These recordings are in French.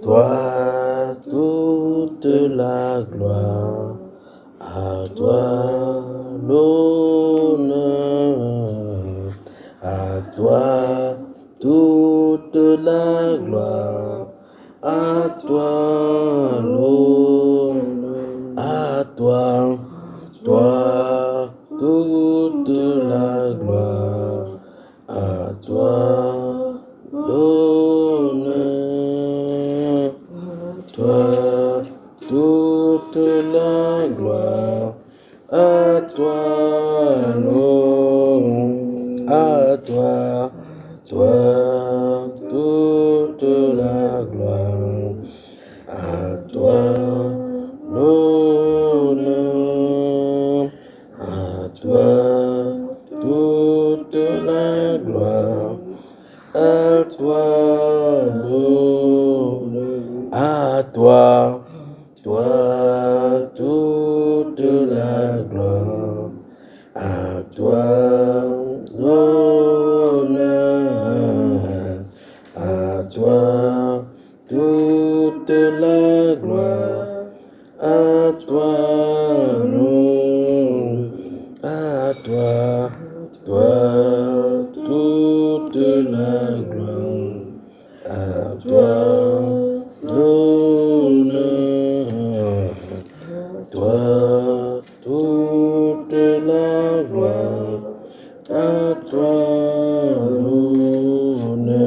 toi toute la gloire, à toi l'honneur, à toi toute la gloire, à toi l'honneur, à toi, toi toute la gloire, à toi l'honneur, toi toute la gloire, à toi l'honneur, à toi, toi toute la gloire, à toi l'honneur, à toi toute la gloire, à toi l'honneur, à toi, toi toute la gloire, à toi l'honneur, à toi toute la gloire, à toi l'honneur, à toi, toi toute la gloire, à toi l'honneur, toi toute la gloire, à toi l'honneur,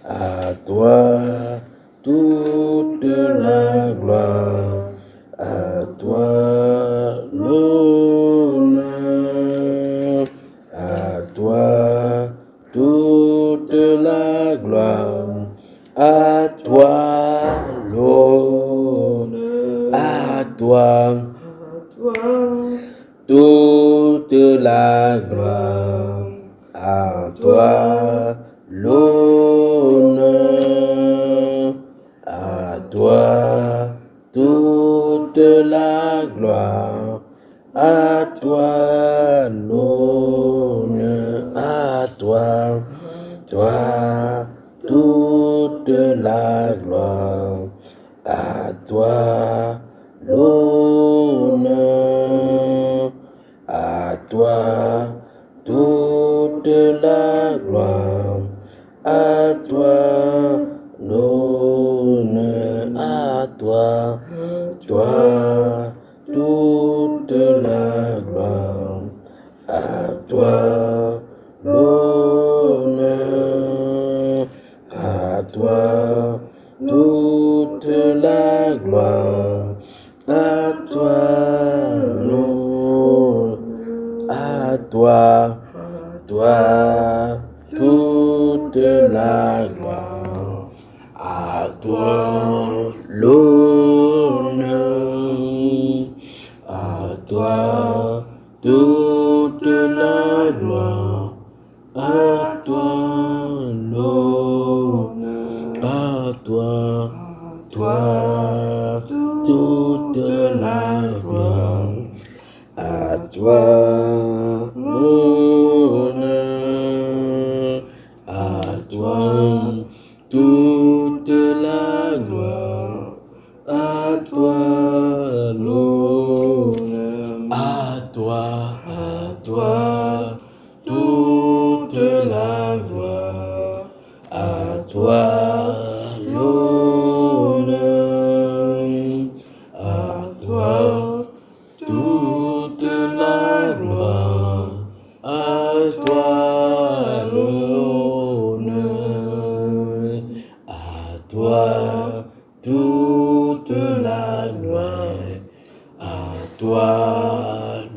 à toi toute la gloire, à toi l'honneur, à toi toute la gloire, à toi l'honneur, à toi toute la gloire, à toi l'honneur, à toi toute la gloire, à toi l'honneur, à toi, toi toute la gloire, à toi l'honneur, à toi toute la gloire, à toi l'honneur, à toi, toi toute la gloire, à toi l'honneur, à toi toute la gloire, à toi l'honneur, à toi, toi toute la gloire, à toi l'honneur, à toi toute la gloire, à toi l'honneur, à toi, toi toute la gloire, à toi l'honneur, à toi toute la gloire, à toi l'honneur, à toi toute la gloire, à toi l'honneur, à toi toute la gloire, à toi l'honneur, à toi toute la gloire, à toi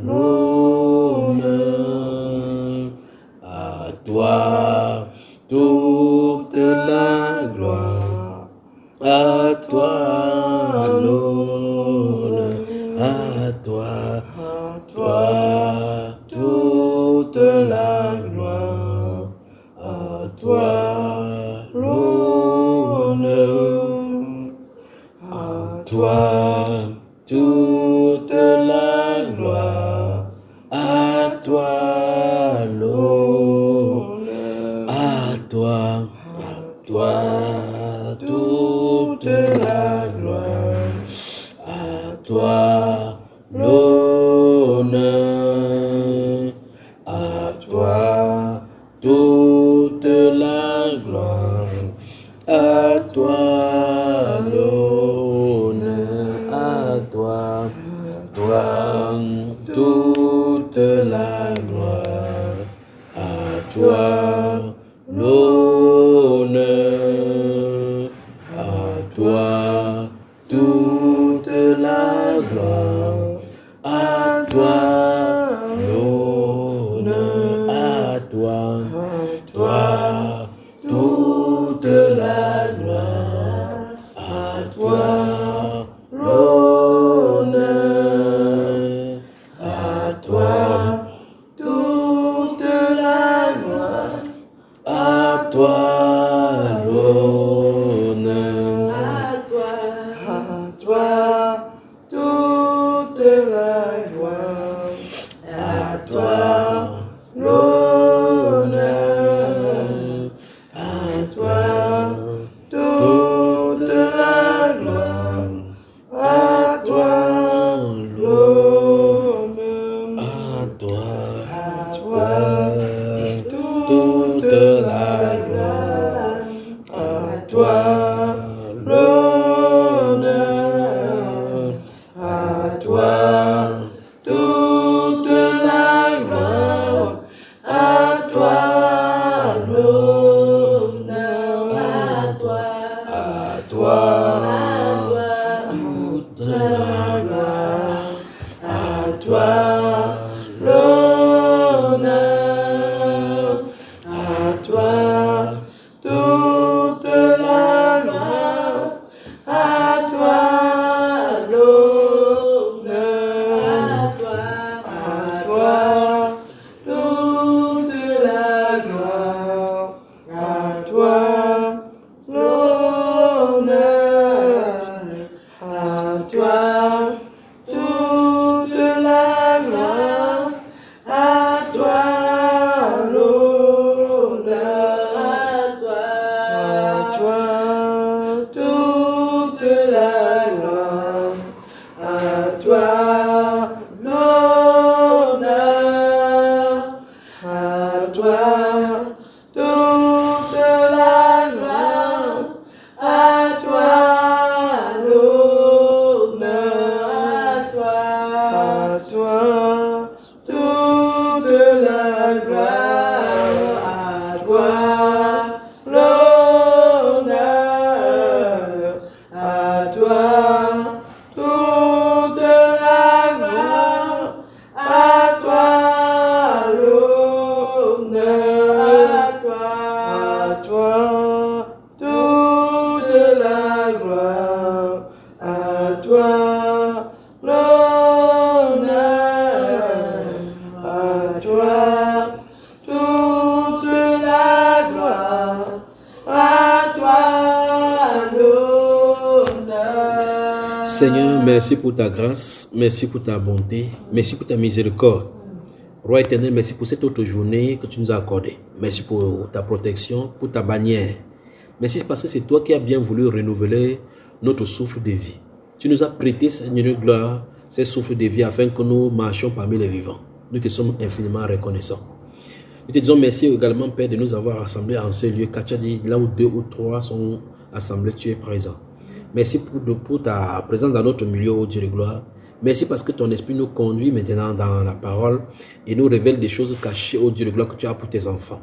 l'honneur, à toi toute la gloire, à toi l'honneur, à toi, toute la gloire, à toi l'honneur, à toi toute la gloire, à toi l'honneur, à toi toute toute la gloire. À toi l'honneur. À toi toute la gloire. À toi l'honneur. À toi, toute la gloire. À toi l'honneur. À toi toute la gloire. À toi l'honneur. À toi, toute la gloire. À toi l'honneur. À toi toute la gloire. À toi l'honneur. À toi toute la gloire. À toi l'honneur. À toi toute la gloire. À toi l'honneur. À toi toute la gloire. À toi l'honneur. À toi toute la gloire. À toi l'honneur. À toi toute la gloire. À toi l'honneur. À toi toute la gloire. À toi l'honneur. À toi toute la gloire. À toi l'honneur. À toi toute la gloire. À toi l'honneur. À toi toute la gloire. À toi l'honneur. À toi toute la gloire. À toi l'honneur. À toi toute la gloire. À toi l'honneur. À toi toute la gloire. À toi l'honneur. À toi toute la gloire. À toi l'honneur. À toi toute la gloire. À toi l'honneur. Seigneur, merci pour ta grâce, merci pour ta bonté, merci pour ta miséricorde. Roi éternel, merci pour cette autre journée que tu nous as accordée. Merci pour ta protection, pour ta bannière. Merci parce que c'est toi qui as bien voulu renouveler notre souffle de vie. Tu nous as prêté, Seigneur de gloire, ce souffle de vie afin que nous marchions parmi les vivants. Nous te sommes infiniment reconnaissants. Nous te disons merci également, Père, de nous avoir rassemblés en ce lieu, car tu as dit là où 2 ou 3 sont assemblés, tu es présent. Merci pour ta présence dans notre milieu, ô Dieu de gloire. Merci parce que ton esprit nous conduit maintenant dans la parole et nous révèle des choses cachées, ô Dieu de gloire, que tu as pour tes enfants.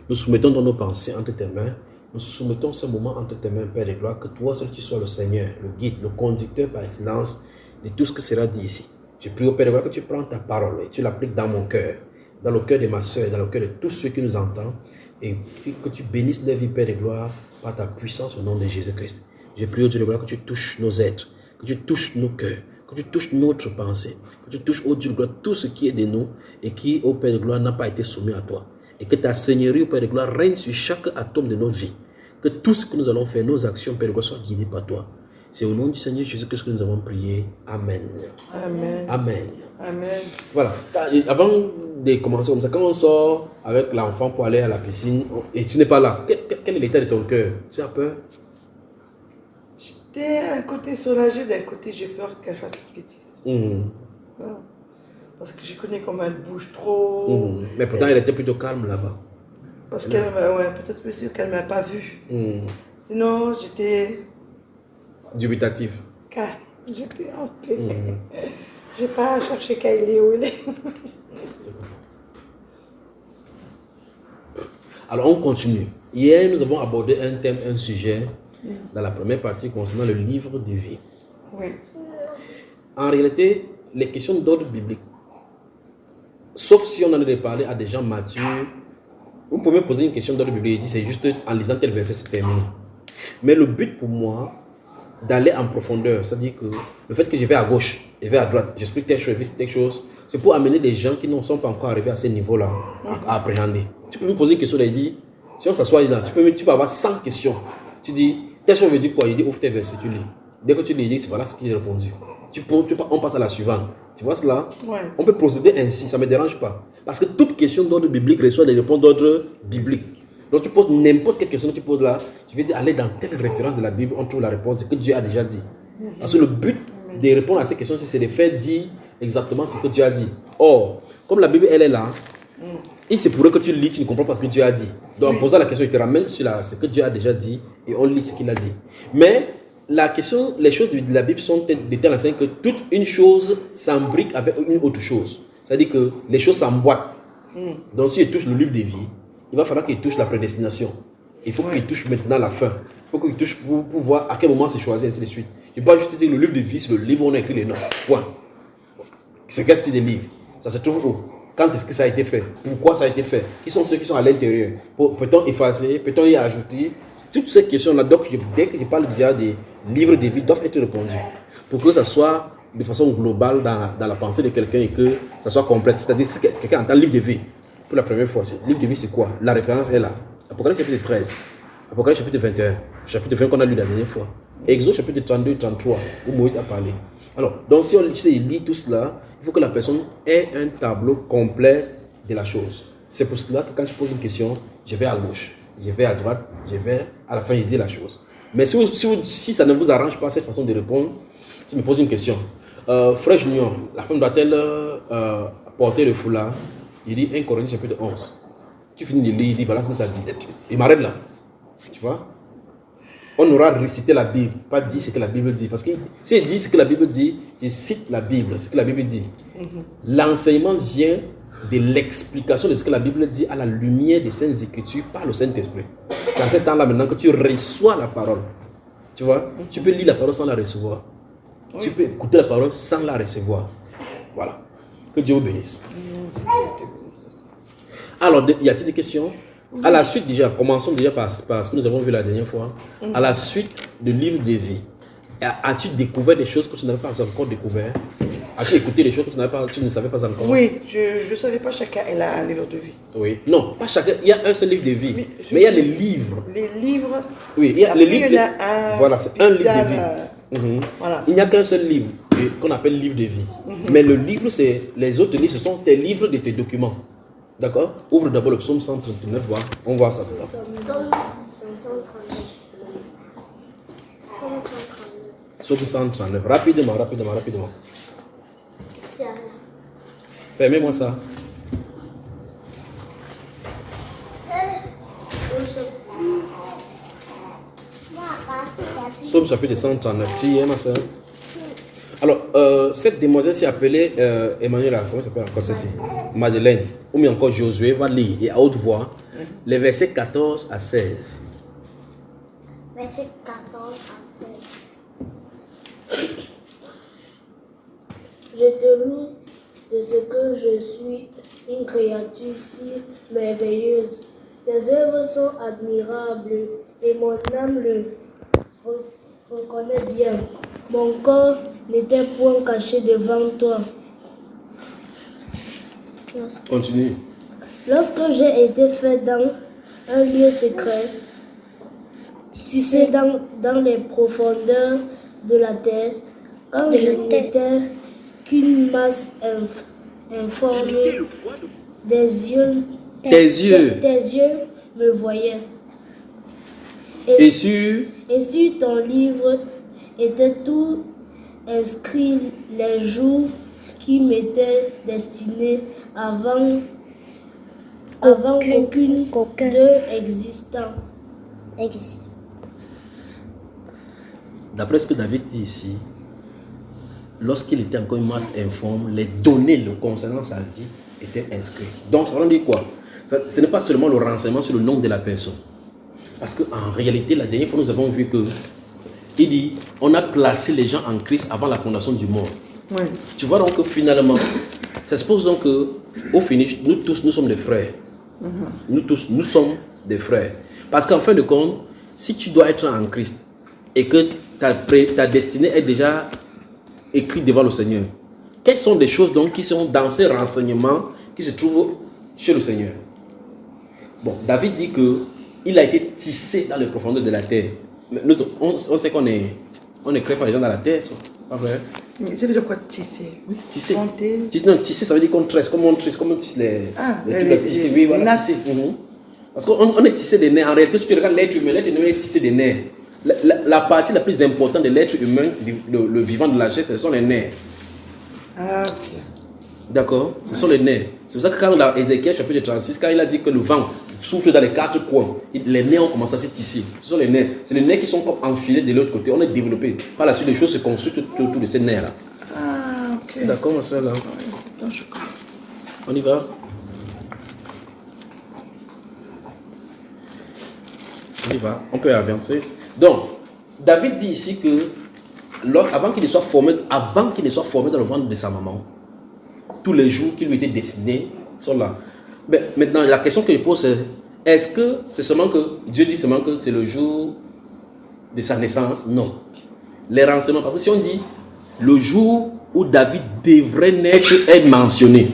Nous soumettons dans nos pensées entre tes mains. Nous soumettons ce moment entre tes mains, Père de gloire, que toi seul tu sois le Seigneur, le guide, le conducteur par excellence de tout ce qui sera dit ici. Je prie au Père de gloire que tu prends ta parole et tu l'appliques dans mon cœur, dans le cœur de ma soeur, dans le cœur de tous ceux qui nous entendent, et que tu bénisses leur vie, Père de gloire, par ta puissance au nom de Jésus-Christ. Je prie au Dieu de gloire que tu touches nos êtres, que tu touches nos cœurs, que tu touches notre pensée, que tu touches au Dieu de gloire tout ce qui est de nous et qui, au Père de gloire, n'a pas été soumis à toi. Et que ta Seigneurie, au Père de gloire, règne sur chaque atome de notre vie. Que tout ce que nous allons faire, nos actions, Père de gloire, soient guidées par toi. C'est au nom du Seigneur Jésus-Christ que nous avons prié. Amen. Amen. Amen. Amen. Voilà. Avant de commencer comme ça, quand on sort avec l'enfant pour aller à la piscine et tu n'es pas là, quel est l'état de ton cœur? Tu as peur? D'un côté soulagée, d'un côté j'ai peur qu'elle fasse une bêtise. Voilà. Parce que je connais comment elle bouge trop. Mais pourtant, elle était plutôt calme là-bas. Parce qu'elle ouais, peut-être aussi qu'elle ne m'a pas vue. Sinon, j'étais dubitatif. calme. J'étais en paix. Je n'ai pas cherché Kylie où il est. Alors, on continue. Hier, nous avons abordé un thème, un sujet, dans la première partie concernant le livre de vie. Oui. En réalité, les questions d'ordre biblique, sauf si on en a parlé à des gens matures, vous pouvez me poser une question d'ordre biblique et dire c'est juste en lisant tel verset, c'est terminé. Mais le but pour moi, d'aller en profondeur, c'est-à-dire que le fait que je vais à gauche, je vais à droite, j'explique telle chose, c'est pour amener les gens qui ne sont pas encore arrivés à ce niveau-là à appréhender. Tu peux me poser une question et dire, si on s'assoit là, tu peux avoir 100 questions. Tu dis, telle chose veut dire quoi? Il dit, ouvre tes versets, tu lis. Dès que tu lis, il dit, c'est voilà ce qu'il a répondu. On passe à la suivante. Tu vois cela? Ouais. On peut procéder ainsi, ça ne me dérange pas. Parce que toute question d'ordre biblique reçoit des réponses d'ordre biblique. Donc tu poses n'importe quelle question que tu poses là, je vais dire, allez dans telle référence de la Bible, on trouve la réponse, c'est que Dieu a déjà dit. Parce que le but de répondre à ces questions, c'est de faire dire exactement ce que Dieu a dit. Or, comme la Bible, elle est là, il se pourrait que tu lis, tu ne comprends pas ce que Dieu a dit. Donc en posant la question, il te ramène sur ce que Dieu a déjà dit et on lit ce qu'il a dit. Mais la question, les choses de la Bible sont de telle enseigne que toute une chose s'imbrique avec une autre chose. C'est-à-dire que les choses s'emboîtent. Donc si il touche le livre des vies, il va falloir qu'il touche la prédestination. Il faut qu'il touche maintenant la fin. Il faut qu'il touche pour voir à quel moment c'est choisi, ainsi de suite. Je ne peux pas juste dire le livre des vies, c'est le livre où on a écrit les noms. Point. C'est quel style de livre? Ça se trouve où? Quand est-ce que ça a été fait? Pourquoi ça a été fait? Qui sont ceux qui sont à l'intérieur? Peut-on effacer? Peut-on y ajouter? Toutes ces questions-là, donc, dès que je parle déjà des livres de vie, doivent être répondues. Pour que ça soit de façon globale dans la pensée de quelqu'un et que ça soit complète. C'est-à-dire, si quelqu'un entend livre de vie pour la première fois, livre de vie, c'est quoi? La référence est là. Apocalypse chapitre 13, Apocalypse chapitre 21, chapitre 20 qu'on a lu la dernière fois. Exode chapitre 32 et 33, où Moïse a parlé. Alors, donc si on lit tout cela, il faut que la personne ait un tableau complet de la chose. C'est pour cela que quand je pose une question, je vais à gauche, je vais à droite, je vais à la fin, je dis la chose. Mais si ça ne vous arrange pas cette façon de répondre, tu me poses une question. Frère Junior, la femme doit-elle porter le foulard? Il dit 1 Corinthiens chapitre 11. Tu finis de lire, il dit voilà ce que ça dit. Il m'arrête là. Tu vois? On aura récité la Bible, pas dit ce que la Bible dit. Parce que si il dit ce que la Bible dit, je cite la Bible, ce que la Bible dit. L'enseignement vient de l'explication de ce que la Bible dit à la lumière des Saintes Écritures par le Saint-Esprit. C'est à ce temps-là maintenant que tu reçois la parole. Tu vois? Tu peux lire la parole sans la recevoir. Tu peux écouter la parole sans la recevoir. Voilà. Que Dieu vous bénisse. Alors, y a-t-il des questions? À la suite, déjà, commençons déjà par ce que nous avons vu la dernière fois. À la suite du livre de vie, as-tu découvert des choses que tu n'avais pas encore découvert? As-tu écouté des choses que tu ne savais pas encore? Oui, je ne savais pas chacun elle a un livre de vie. Oui, non, pas chacun. Il y a un seul livre de vie. Oui, mais il y a les livres. Les livres. Oui, il y a les livres. Il y en a un. Voilà, c'est un livre de vie. Voilà. Il n'y a qu'un seul livre qu'on appelle livre de vie. Mais le livre, les autres livres, ce sont tes livres de tes documents. D'accord? Ouvre d'abord le psaume 139, on voit ça. Psaume 139. Rapidement. Fermez-moi ça. Psaume chapitre 139. Tu y es, ma soeur? Alors, cette demoiselle s'est appelée Emmanuel, comment ça s'appelle encore celle-ci? Madeleine, ou bien encore Josué, va lire et à haute voix les versets 14 à 16. Verset 14 à 16. Je témoigne de ce que je suis une créature si merveilleuse. Tes œuvres sont admirables et mon âme le reconnaît bien. Mon corps n'était point caché devant toi. Continue. Lorsque j'ai été fait dans un lieu secret, tissé dans les profondeurs de la terre, quand je n'étais qu'une masse informée, tes yeux me voyaient. Et sur ton livre étaient tous inscrits les jours qui m'étaient destinés avant qu'aucune d'eux existant. D'après ce que David dit ici, lorsqu'il était encore une marche informe, les données le concernant sa vie étaient inscrites. Donc, ça veut dire quoi? Ce n'est pas seulement le renseignement sur le nom de la personne. Parce qu'en réalité, la dernière fois, nous avons vu que il dit, on a placé les gens en Christ avant la fondation du monde. Oui. Tu vois donc que finalement, ça suppose donc qu'au finish, nous tous, nous sommes des frères. Nous tous, nous sommes des frères. Parce qu'en fin de compte, si tu dois être en Christ et que ta destinée est déjà écrite devant le Seigneur, quelles sont des choses donc qui sont dans ces renseignements qui se trouvent chez le Seigneur? Bon, David dit qu'il a été tissé dans les profondeurs de la terre. Nous, on sait qu'on est créé par les gens dans la terre, pas vrai? C'est déjà quoi tisser? Oui, tisser. Tisser, tisser, ça veut dire qu'on tresse, comme on tisse les tisser. Oui, voilà, tisser. Parce qu'on est tissé des nerfs. En réalité, si tu regardes l'être humain est tissé des nerfs. La partie la plus importante de l'être humain, le vivant de la chair, ce sont les nerfs. Ah, ok. D'accord? Ce sont les nerfs. C'est pour ça que quand dans Ézéchiel chapitre 36, quand il a dit que le vent souffle dans les quatre coins, les nerfs ont commencé à se tisser. Ce sont les nerfs. C'est les nerfs qui sont comme enfilés de l'autre côté. On est développé. Par la suite, les choses se construisent autour de ces nerfs-là. Ah, ok. D'accord, ma soeur, là? Non, je comprends. On y va? On y va. On peut avancer. Donc, David dit ici que avant qu'il ne soit formé dans le ventre de sa maman, tous les jours qui lui étaient destinés sont là. Mais maintenant, la question que je pose, c'est est-ce que c'est seulement que Dieu dit seulement que c'est le jour de sa naissance? Non. Les renseignements, parce que si on dit le jour où David devrait naître est mentionné,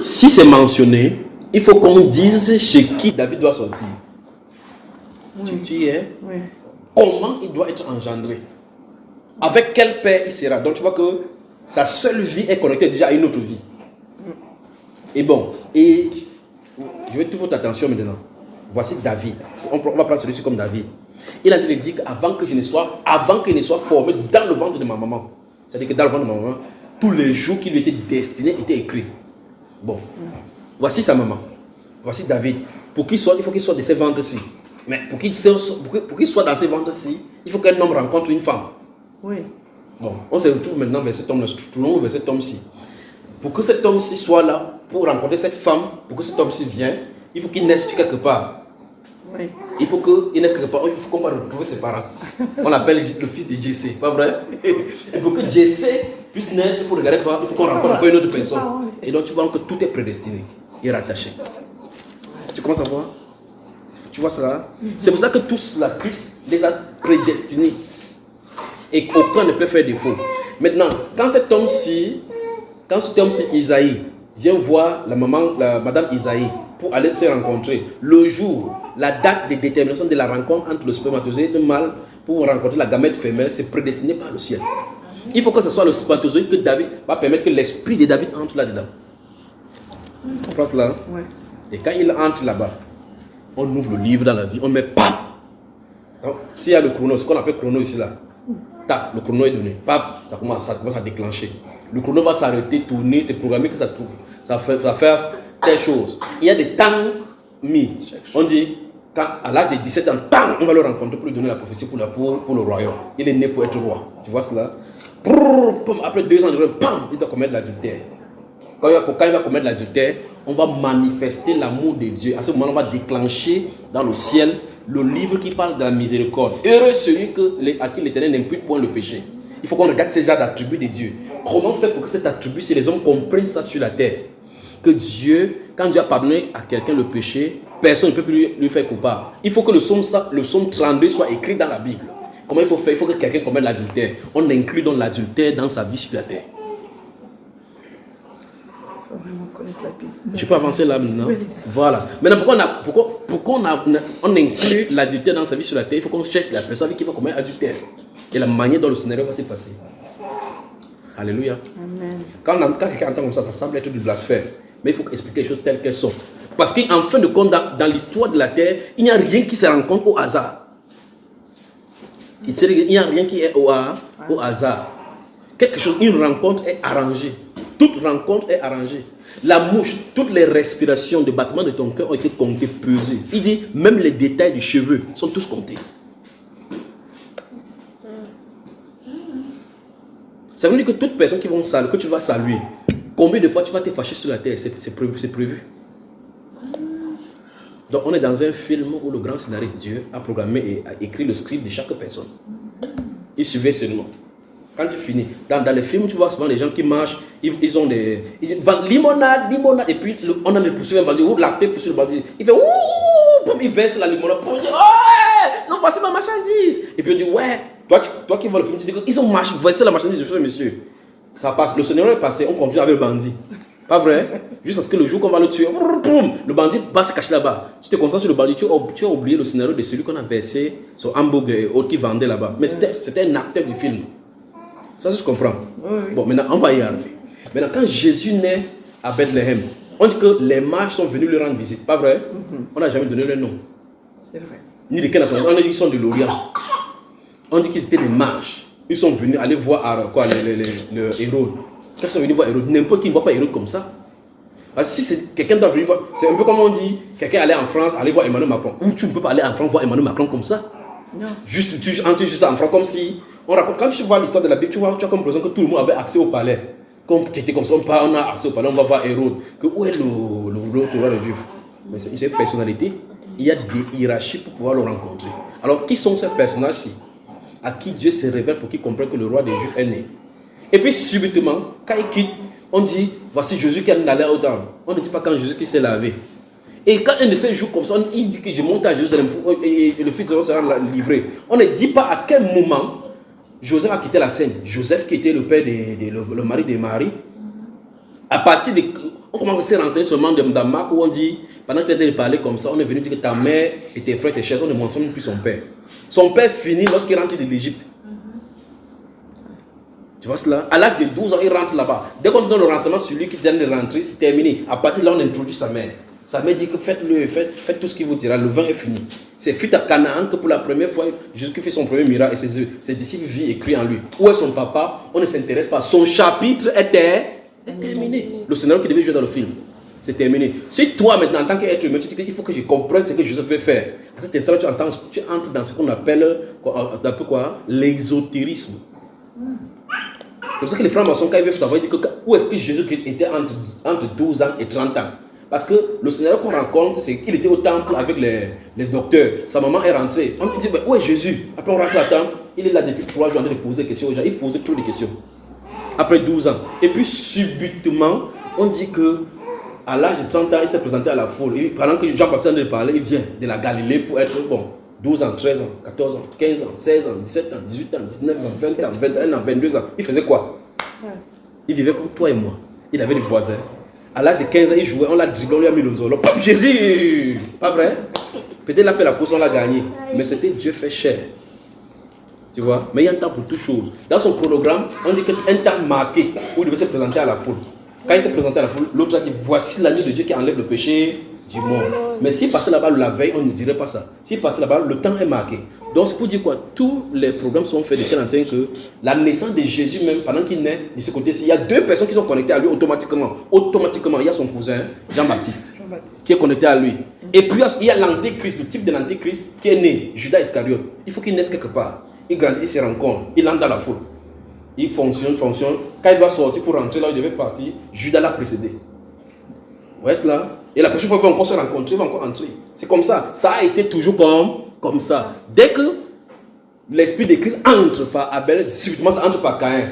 si c'est mentionné, il faut qu'on dise chez qui David doit sortir. Oui. Tu y es? Oui. Comment il doit être engendré? Avec quel père il sera? Donc tu vois que sa seule vie est connectée déjà à une autre vie. Et bon, et je veux toute votre attention maintenant. Voici David. On va prendre celui-ci comme David. Il a dit qu'avant qu'il ne soit formé dans le ventre de ma maman, c'est-à-dire que dans le ventre de ma maman, tous les jours qui lui étaient destinés étaient écrits. Bon, voici sa maman. Voici David. Pour qu'il soit, il faut qu'il soit de ces ventres-ci. Mais pour qu'il soit dans ces ventres-ci, il faut qu'un homme rencontre une femme. Oui. Bon, on se retrouve maintenant vers cet homme-là, tournons vers cet homme-ci. Pour que cet homme-ci soit là, pour rencontrer cette femme, pour que cet homme-ci vienne, il faut qu'il naisse quelque part. Oui. Il faut qu'il naisse quelque part, il faut qu'on va retrouver ses parents. On l'appelle le fils de Jessé, pas vrai? Et pour que Jessé puisse naître pour regarder quoi, il faut qu'on rencontre encore une autre personne. Et donc tu vois que tout est prédestiné et rattaché. Tu commences à voir? Tu vois cela? C'est pour ça que tous la Christ les a prédestinés. Et aucun ne peut faire défaut. Maintenant, quand cet homme-ci, Isaïe, vient voir madame Isaïe pour aller se rencontrer, le jour, la date de détermination de la rencontre entre le spermatozoïde mâle pour rencontrer la gamète femelle, c'est prédestiné par le ciel. Il faut que ce soit le spermatozoïde que David va permettre que l'esprit de David entre là-dedans. On place là. Oui. Et quand il entre là-bas, on ouvre le livre dans la vie, on met pap. S'il y a le chrono, ce qu'on appelle chrono ici là, tape, le chrono est donné, pap, ça commence à déclencher. Le chrono va s'arrêter, tourner, c'est programmé que ça va faire telle chose. Il y a des temps mis. On dit, à l'âge de 17 ans, on va le rencontrer pour lui donner la prophétie pour le royaume. Il est né pour être roi. Tu vois cela? Après 2 ans de règne, il doit commettre l'adultère. Quand il va commettre l'adultère, on va manifester l'amour de Dieu. À ce moment, on va déclencher dans le ciel le livre qui parle de la miséricorde. Heureux celui à qui l'Éternel n'impute point le péché. Il faut qu'on regarde ces genres d'attributs de Dieu. Comment faire pour que cet attribut, si les hommes comprennent ça sur la terre, que Dieu, quand Dieu a pardonné à quelqu'un le péché, personne ne peut plus lui faire coupable. Il faut que le psaume 32 soit écrit dans la Bible. Comment il faut faire? Il faut que quelqu'un commette l'adultère. On inclut donc l'adultère dans sa vie sur la terre. Il faut vraiment connaître la Bible. Je peux avancer là maintenant? Oui. Voilà. Maintenant, pourquoi on inclut l'adultère dans sa vie sur la terre? Il faut qu'on cherche la personne qui va commettre l'adultère. Et la manière dont le scénario va se passer. Alléluia. Amen. Quand quelqu'un entend comme ça semble être du blasphème. Mais il faut expliquer les choses telles qu'elles sont. Parce qu'en fin de compte, dans l'histoire de la terre, il n'y a rien qui se rencontre au hasard. Il n'y a rien qui est au hasard. Quelque chose, une rencontre est arrangée. Toute rencontre est arrangée. La mouche, toutes les respirations de battements de ton cœur ont été comptées, pesées. Il dit, même les détails du cheveu sont tous comptés. Ça veut dire que toute personne que tu vas saluer, combien de fois tu vas te fâcher sur la terre, c'est prévu. Donc on est dans un film où le grand scénariste Dieu a programmé et a écrit le script de chaque personne. Il suivait seulement. Quand tu finis, dans les films, tu vois souvent les gens qui marchent, ils vendent limonade, et puis on a le poursuivi un bandit, ou l'acteur poursuit le bandit, il fait ouh, il verse la limonade, pour dire, ouais, non, voici ma marchandise. Et puis on dit, ouais, toi qui vois le film, tu dis, ils ont marché, voici la marchandise, monsieur. Ça passe, le scénario est passé, on continue avec le bandit. Pas vrai? Juste parce que le jour qu'on va le tuer, le bandit va se cacher là-bas. Tu te concentres sur le bandit, tu as oublié le scénario de celui qu'on a versé sur hamburger et autres qui vendait là-bas. Mais c'était un acteur du film. Ça, je comprends. Oui. Bon, maintenant, on va y arriver. Maintenant, quand Jésus naît à Bethléem, on dit que les mages sont venus lui rendre visite. Pas vrai? On n'a jamais donné leur nom. C'est vrai. Ni de quelle nation. On a dit qu'ils sont de l'Orient. On dit qu'ils étaient des mages. Ils sont venus aller voir le Hérode. Quand ils sont venus voir Hérode, n'importe qui ne voit pas Hérode comme ça. Parce que si c'est quelqu'un doit venir voir, c'est un peu comme on dit, quelqu'un allait en France, aller voir Emmanuel Macron. Ou tu ne peux pas aller en France voir Emmanuel Macron comme ça. Non. Tu entres juste en France comme si... On raconte, quand tu vois l'histoire de la Bible, tu as comme l'impression que tout le monde avait accès au palais. Qui était comme ça, on a accès au palais, on va voir Hérode. Que où est le roi des Juifs? Mais c'est une personnalité. Il y a des hiérarchies pour pouvoir le rencontrer. Alors, qui sont ces personnages-ci? À qui Dieu se révèle pour qu'ils comprennent que le roi des Juifs est né. Et puis, subitement, quand il quitte, on dit, voici Jésus qui allait au temple. On ne dit pas quand Jésus qui s'est lavé. Et quand un de ces jours comme ça, il dit que je monte à Jérusalem et le fils de l'homme sera livré. On ne dit pas à quel moment Joseph a quitté la scène. Joseph qui était le père, le mari de Marie. À partir de... On commence à se renseigner seulement dans Marc où on dit, pendant que tu étais parlé comme ça, on est venu dire que ta mère et tes frères, tes chers, on ne mentionne plus son père. Son père finit lorsqu'il rentre de l'Égypte. Tu vois cela? À l'âge de 12 ans, il rentre là-bas. Dès qu'on donne le renseignement sur lui qui vient de rentrer, c'est terminé. À partir de là, on introduit sa mère. Sa mère dit que faites tout ce qu'il vous dira, le vin est fini. C'est fuite à Canaan que pour la première fois, Jésus fait son premier miracle et ses disciples vivent et crient en lui. Où est son papa? On ne s'intéresse pas. Son chapitre était terminé. Le scénario qui devait jouer dans le film, c'est terminé. Si toi maintenant, en tant qu'être humain, tu te dis qu'il faut que je comprenne ce que Jésus veut faire. À cet instant, tu entres dans ce qu'on appelle l'ésotérisme. C'est pour ça que les francs-maçons, quand ils veulent savoir, ils disent que où est-ce que Jésus était entre 12 ans et 30 ans. Parce que le scénario qu'on raconte, c'est qu'il était au temple avec les docteurs. Sa maman est rentrée. On lui dit, où est Jésus? Après, on rentre à temple. Il est là depuis 3 jours en train de poser des questions aux gens. Il posait trop de questions. Après 12 ans. Et puis, subitement, on dit que à l'âge de 30 ans, il s'est présenté à la foule. Et pendant que Jean-Baptiste en train de parler, il vient de la Galilée pour être 12 ans, 13 ans, 14 ans, 15 ans, 16 ans, 17 ans, 18 ans, 19 ans, 20 ans, 21 ans, 22 ans. Il faisait quoi? Il vivait comme toi et moi. Il avait des voisins. À l'âge de 15 ans, il jouait, on l'a dribblé, on lui a mis le zolo. Pop, Jésus! Pas vrai? Peut-être qu'il a fait la course, on l'a gagné. Mais c'était Dieu fait chair. Tu vois? Mais il y a un temps pour toute chose. Dans son chronogramme, on dit qu'il y a un temps marqué où il devait se présenter à la foule. Quand il s'est présenté à la foule, l'autre a dit, voici l'agneau de Dieu qui enlève le péché du monde. Mais s'il passait là-bas la veille, on ne dirait pas ça. S'il passait là-bas, le temps est marqué. Donc c'est pour dire quoi? Tous les programmes sont faits de telle enseigne que la naissance de Jésus même, pendant qu'il naît, de ce côté-ci, il y a 2 personnes qui sont connectées à lui automatiquement. Automatiquement, il y a son cousin, Jean-Baptiste, qui est connecté à lui. Et puis il y a l'antéchrist, le type de l'antéchrist qui est né, Judas Iscariote. Il faut qu'il naisse quelque part. Il grandit, il se rencontre, il entre dans la foule. Il fonctionne. Quand il doit sortir pour rentrer là où il devait partir, Judas l'a précédé. Vous voyez cela? Et la prochaine fois qu'il va encore se rencontrer, il va encore entrer. C'est comme ça. Ça a été toujours comme ça. Dès que l'esprit de Christ entre par Abel, subitement ça entre par Caïn.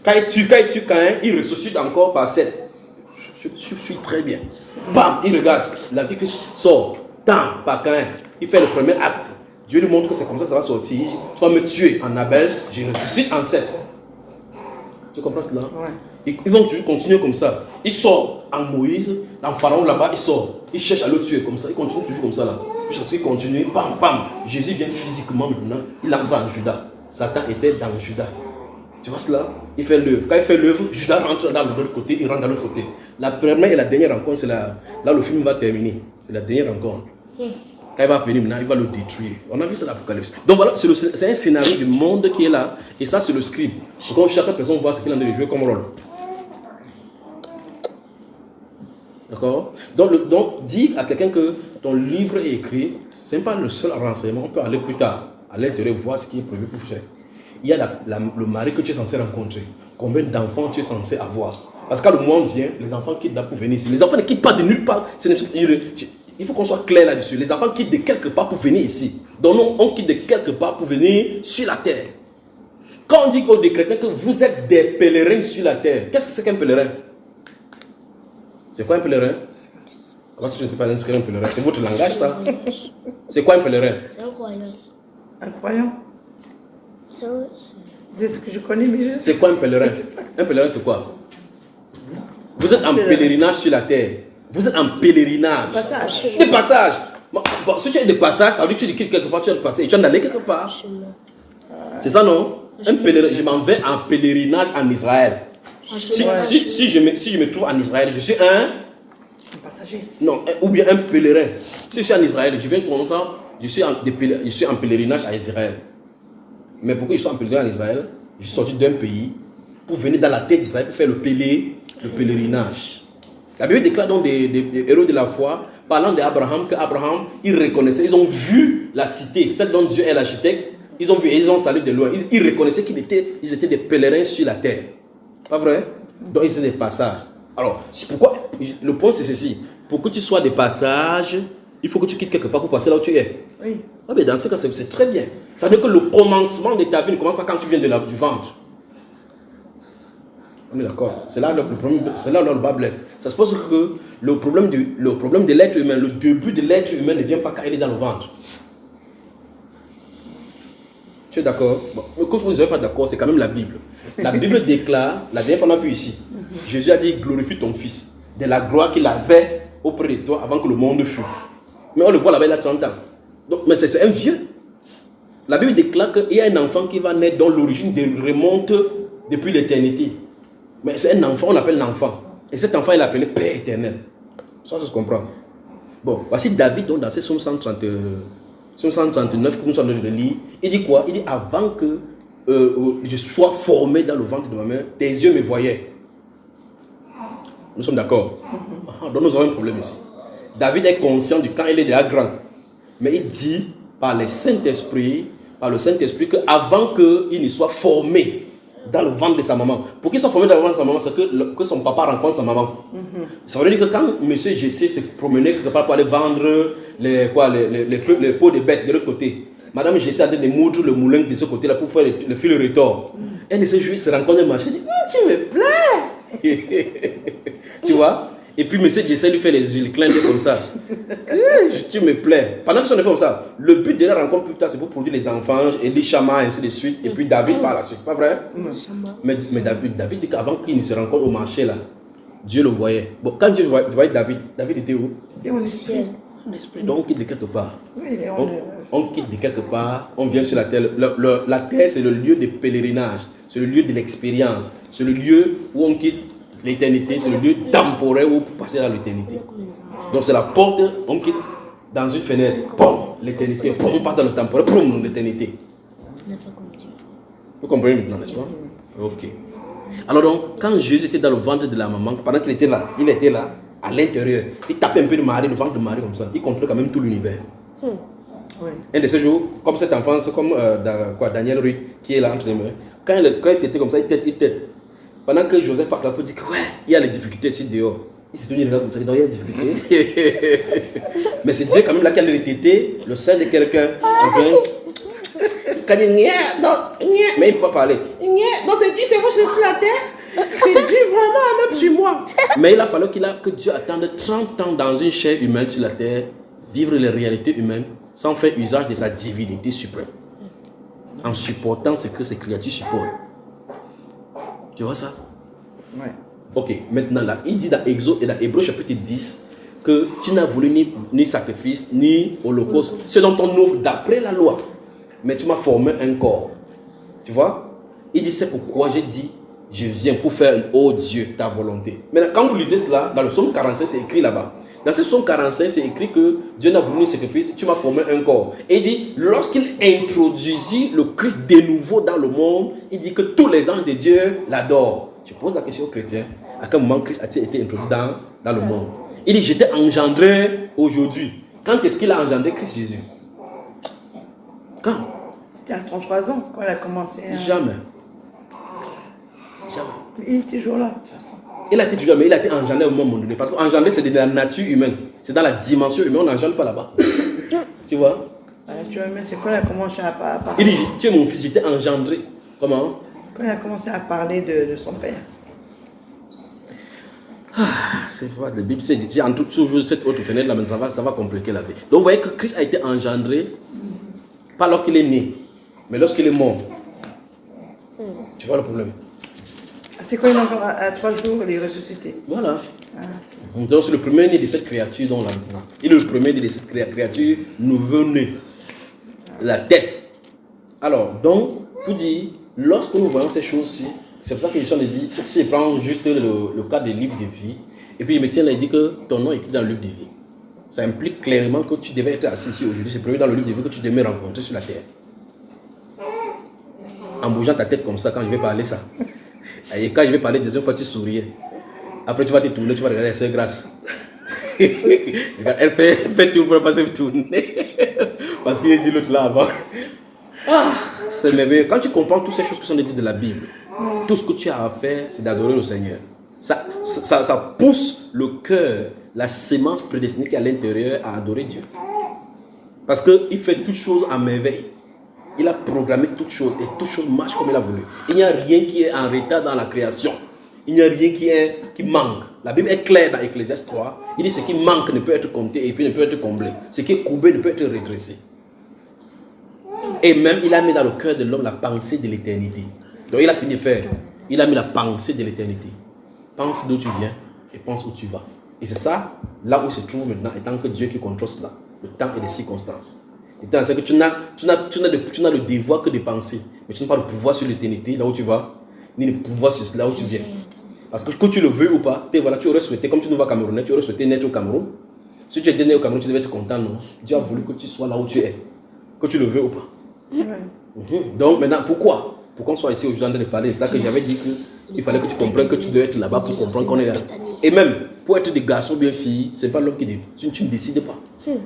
Quand il tue Caïn, il ressuscite encore par Seth. Je suis très bien. Bam, il regarde. L'antichrist sort. Tant par Caïn. Il fait le premier acte. Dieu lui montre que c'est comme ça que ça va sortir. Tu vas me tuer en Abel, je ressuscite en Seth. Tu comprends cela? Ouais. Ils vont toujours continuer comme ça. Il sort en Moïse, dans Pharaon là-bas, il sort. Il cherche à le tuer comme ça. Il continue toujours comme ça là. Jusqu'à ce qu'il continue. Bam, bam. Jésus vient physiquement maintenant. Il entre en Judas. Satan était dans Judas. Tu vois cela? Il fait l'œuvre. Quand il fait l'œuvre, Judas rentre dans l'autre côté, il rentre dans l'autre côté. La première et la dernière rencontre, c'est là où le film va terminer. C'est la dernière rencontre. Quand il va venir maintenant, il va le détruire. On a vu ça dans l'Apocalypse. Donc voilà, c'est un scénario du monde qui est là. Et ça, c'est le script. Donc chaque personne voit ce qu'il a de jouer comme rôle. D'accord? Donc, dis à quelqu'un que ton livre est écrit, ce n'est pas le seul renseignement. On peut aller plus tard, à l'intérieur, voir ce qui est prévu pour faire. Il y a le mari que tu es censé rencontrer. Combien d'enfants tu es censé avoir? Parce que quand le moment vient, les enfants quittent là pour venir ici. Les enfants ne quittent pas de nulle part. Il faut qu'on soit clair là-dessus. Les enfants quittent de quelque part pour venir ici. Donc nous, on quitte de quelque part pour venir sur la terre. Quand on dit aux chrétiens que vous êtes des pèlerins sur la terre, qu'est-ce que c'est qu'un pèlerin? C'est quoi un pèlerin? Parce que je ne sais pas ce qu'est un pèlerin. C'est votre langage, ça? C'est quoi un pèlerin? C'est un croyant. Un croyant. C'est ce que je connais, mais je... C'est quoi un pèlerin? Un pèlerin, c'est quoi? Vous êtes en pèlerinage sur la terre. Vous êtes en pèlerinage. Passage. Des passages. Bon, si tu es de passage, ça veut dire que tu dis quelque part, tu es de passage. Et tu es allé quelque part. C'est ça, non? Un pèlerin. Je m'en vais en pèlerinage en Israël. Si je me trouve en Israël, je suis un passager. Non, ou bien un pèlerin. Si je suis en Israël, je viens comme ça, je suis en pèlerinage à Israël. Mais pourquoi je suis en pèlerinage en Israël? Je suis sorti d'un pays pour venir dans la terre d'Israël pour faire le pèlerinage. La Bible déclare donc des héros de la foi, parlant d'Abraham, qu'Abraham, il reconnaissait, ils ont vu la cité, celle dont Dieu est l'architecte, ils ont vu et ils ont salué de loin. Ils reconnaissaient qu'ils étaient des pèlerins sur la terre. Pas vrai? Donc ils étaient des passages. Alors, pourquoi? Le point c'est ceci. Pour que tu sois des passages, il faut que tu quittes quelque part pour passer là où tu es. Oui. Ah, mais dans ce cas, c'est très bien. Ça veut dire que le commencement de ta vie ne commence pas quand tu viens du ventre. On est d'accord. C'est là le bas blesse. Ça se pose que le problème de l'être humain, le début de l'être humain ne vient pas quand il est dans le ventre. Tu es d'accord? Bon, quand vous n'êtes pas d'accord, c'est quand même la Bible. La Bible déclare, la dernière fois on a vu ici, Jésus a dit glorifie ton fils de la gloire qu'il avait auprès de toi avant que le monde fût. Mais on le voit là-bas, il a 30 ans. Donc, mais c'est un vieux. La Bible déclare qu'il y a un enfant qui va naître dont l'origine remonte depuis l'éternité. Mais c'est un enfant, on l'appelle l'enfant. Et cet enfant, il est appelé Père éternel. Ça se comprend. Bon, voici David, donc, dans ses Psaume 139, que nous sommes en train de lire. Il dit quoi? Il dit avant que je sois formé dans le ventre de ma mère, tes yeux me voyaient. Nous sommes d'accord? Donc nous avons un problème ici. David est conscient du quand il est déjà grand. Mais il dit par le Saint-Esprit qu'avant qu'il ne soit formé dans le ventre de sa maman. Pour qu'il soit formé dans le ventre de sa maman, c'est que son papa rencontre sa maman. Ça veut dire que quand M. Jessé se promenait quelque part pour aller vendre les peaux de bêtes de l'autre côté, Madame Jessé a dit de moudre le moulin de ce côté-là pour faire le fil retors. Un de ces jours, il se rencontre un marché, il dit tu me plais. Tu vois? Et puis M. Jessé lui fait les clins d'œil comme ça. Tu me plais. Pendant qu'ils sont comme ça, le but de la rencontre plus tard, c'est pour produire les enfants, et les chamans, ainsi de suite. Et puis David par la suite. Pas vrai? Mais David dit qu'avant qu'il ne se rencontre au marché là, Dieu le voyait. Bon, quand Dieu voyait David était où? C'était en ciel. Donc on quitte de quelque part. Oui, on quitte de quelque part, on vient sur la terre. La terre, c'est le lieu de pèlerinage, c'est le lieu de l'expérience, c'est le lieu où on quitte l'éternité, c'est le lieu temporel où on peut passer dans l'éternité. Donc c'est la porte, on quitte dans une fenêtre, boum, l'éternité, boum, on passe dans le temporel, boum, l'éternité. Vous comprenez maintenant, n'est-ce pas? Ok. Alors donc, quand Jésus était dans le ventre de la maman, pendant qu'il était là, à l'intérieur, il tapait un peu de Marie, le ventre de Marie comme ça, il contrôlait quand même tout l'univers. Oui. Un de ces jours, comme cette enfance, comme Daniel Ruth, qui est là entre les mains, quand il était comme ça, il tête. Pendant que Joseph passe là pour dire que ouais, il y a les difficultés ici dehors. Il s'est tenu là comme ça, il dit, il y a des difficultés. Mais c'est Dieu quand même là qui a le tété, le sein de quelqu'un. Enfin, quand il dit, mais il ne peut pas parler. Donc c'est Dieu, c'est vous sur la terre. C'est Dieu vraiment même sur moi. Mais il a fallu que Dieu attende 30 ans dans une chair humaine sur la terre, vivre les réalités humaines, sans faire usage de sa divinité suprême. En supportant ce que ces créatures supportent. Tu vois ça? Oui. Ok, maintenant là, il dit dans Exode et dans Hébreux chapitre 10 que tu n'as voulu ni sacrifice, ni holocauste. C'est dont on ouvre d'après la loi. Mais tu m'as formé un corps. Tu vois? Il dit c'est pourquoi j'ai dit je viens pour faire, oh Dieu, ta volonté. Maintenant, quand vous lisez cela, dans le psaume 45, c'est écrit là-bas. Dans ce psaume 45, c'est écrit que Dieu n'a voulu un sacrifice, tu m'as formé un corps. Et il dit, lorsqu'il introduisit le Christ de nouveau dans le monde, il dit que tous les anges de Dieu l'adorent. Je pose la question aux chrétiens, à quel moment Christ a-t-il été introduit dans le monde? Il dit, j'étais engendré aujourd'hui. Quand est-ce qu'il a engendré Christ Jésus? Quand? C'était à 33 ans quand il a commencé. Jamais. Il est toujours là, de toute façon. Il a été toujours, mais il a été engendré au moment donné. Parce qu'engendré, c'est de la nature humaine. C'est dans la dimension humaine, on n'engendre pas là-bas. Tu vois? Tu vois, mais c'est quand il a commencé à parler. Il dit, tu es mon fils, j'étais engendré. Comment? Quand il a commencé à parler de son père. C'est vrai, la Bible, c'est en toujours cette autre fenêtre là, mais ça va compliquer la vie. Donc vous voyez que Christ a été engendré, pas lorsqu'il est né, mais lorsqu'il est mort. Tu vois le problème? C'est quand il est à 3 jours, il est ressuscité. Voilà. Donc c'est le premier né de cette créature dont là maintenant. Il est le premier né de cette créature nouveau-né. La tête. Alors, donc, pour dire, lorsque nous voyons ces choses-ci, c'est pour ça que je suis en train de dire, si je prends juste le cas des livres de vie, et puis il me tient là, il dit que ton nom est écrit dans le livre de vie. Ça implique clairement que tu devais être assis ici aujourd'hui. C'est prévu dans le livre de vie que tu devais me rencontrer sur la terre. En bougeant ta tête comme ça, quand je vais parler ça. Et quand je vais parler, deuxième fois, tu souriais. Après, tu vas te tourner, tu vas regarder la sœur Grâce. Regarde, elle fait tout pour ne pas se tourner. Parce qu'il a dit l'autre là avant. Ah, c'est merveilleux. Quand tu comprends toutes ces choses qui sont dites de la Bible, tout ce que tu as à faire, c'est d'adorer le Seigneur. Ça pousse le cœur, la sémence prédestinée qui est à l'intérieur à adorer Dieu. Parce qu'il fait toutes choses à merveille. Il a programmé toutes choses et toutes choses marchent comme il a voulu. Il n'y a rien qui est en retard dans la création. Il n'y a rien qui manque. La Bible est claire dans Ecclésiaste 3. Il dit ce qui manque ne peut être compté et puis ne peut être comblé. Ce qui est courbé ne peut être régressé. Et même il a mis dans le cœur de l'homme la pensée de l'éternité. Donc il a fini de faire. Il a mis la pensée de l'éternité. Pense d'où tu viens et pense où tu vas. Et c'est ça, là où il se trouve maintenant, étant que Dieu qui contrôle cela, le temps et les circonstances. C'est que tu n'as le devoir que de penser, mais tu n'as pas le pouvoir sur l'éternité, là où tu vas, ni le pouvoir sur là où tu viens. Parce que tu le veux ou pas, voilà, tu aurais souhaité, comme tu nous vois Camerounais, tu aurais souhaité naître au Cameroun. Si tu étais né au Cameroun, tu devais être content, non? Dieu a voulu que tu sois là où tu es, que tu le veux ou pas. Donc maintenant, pourquoi on soit ici aujourd'hui en train de parler? C'est ça que j'avais dit qu'il fallait que tu comprennes que tu dois être là-bas pour comprendre qu'on est là. Et même, pour être des garçons bien filles, ce n'est pas l'homme qui décide. Tu ne décides pas.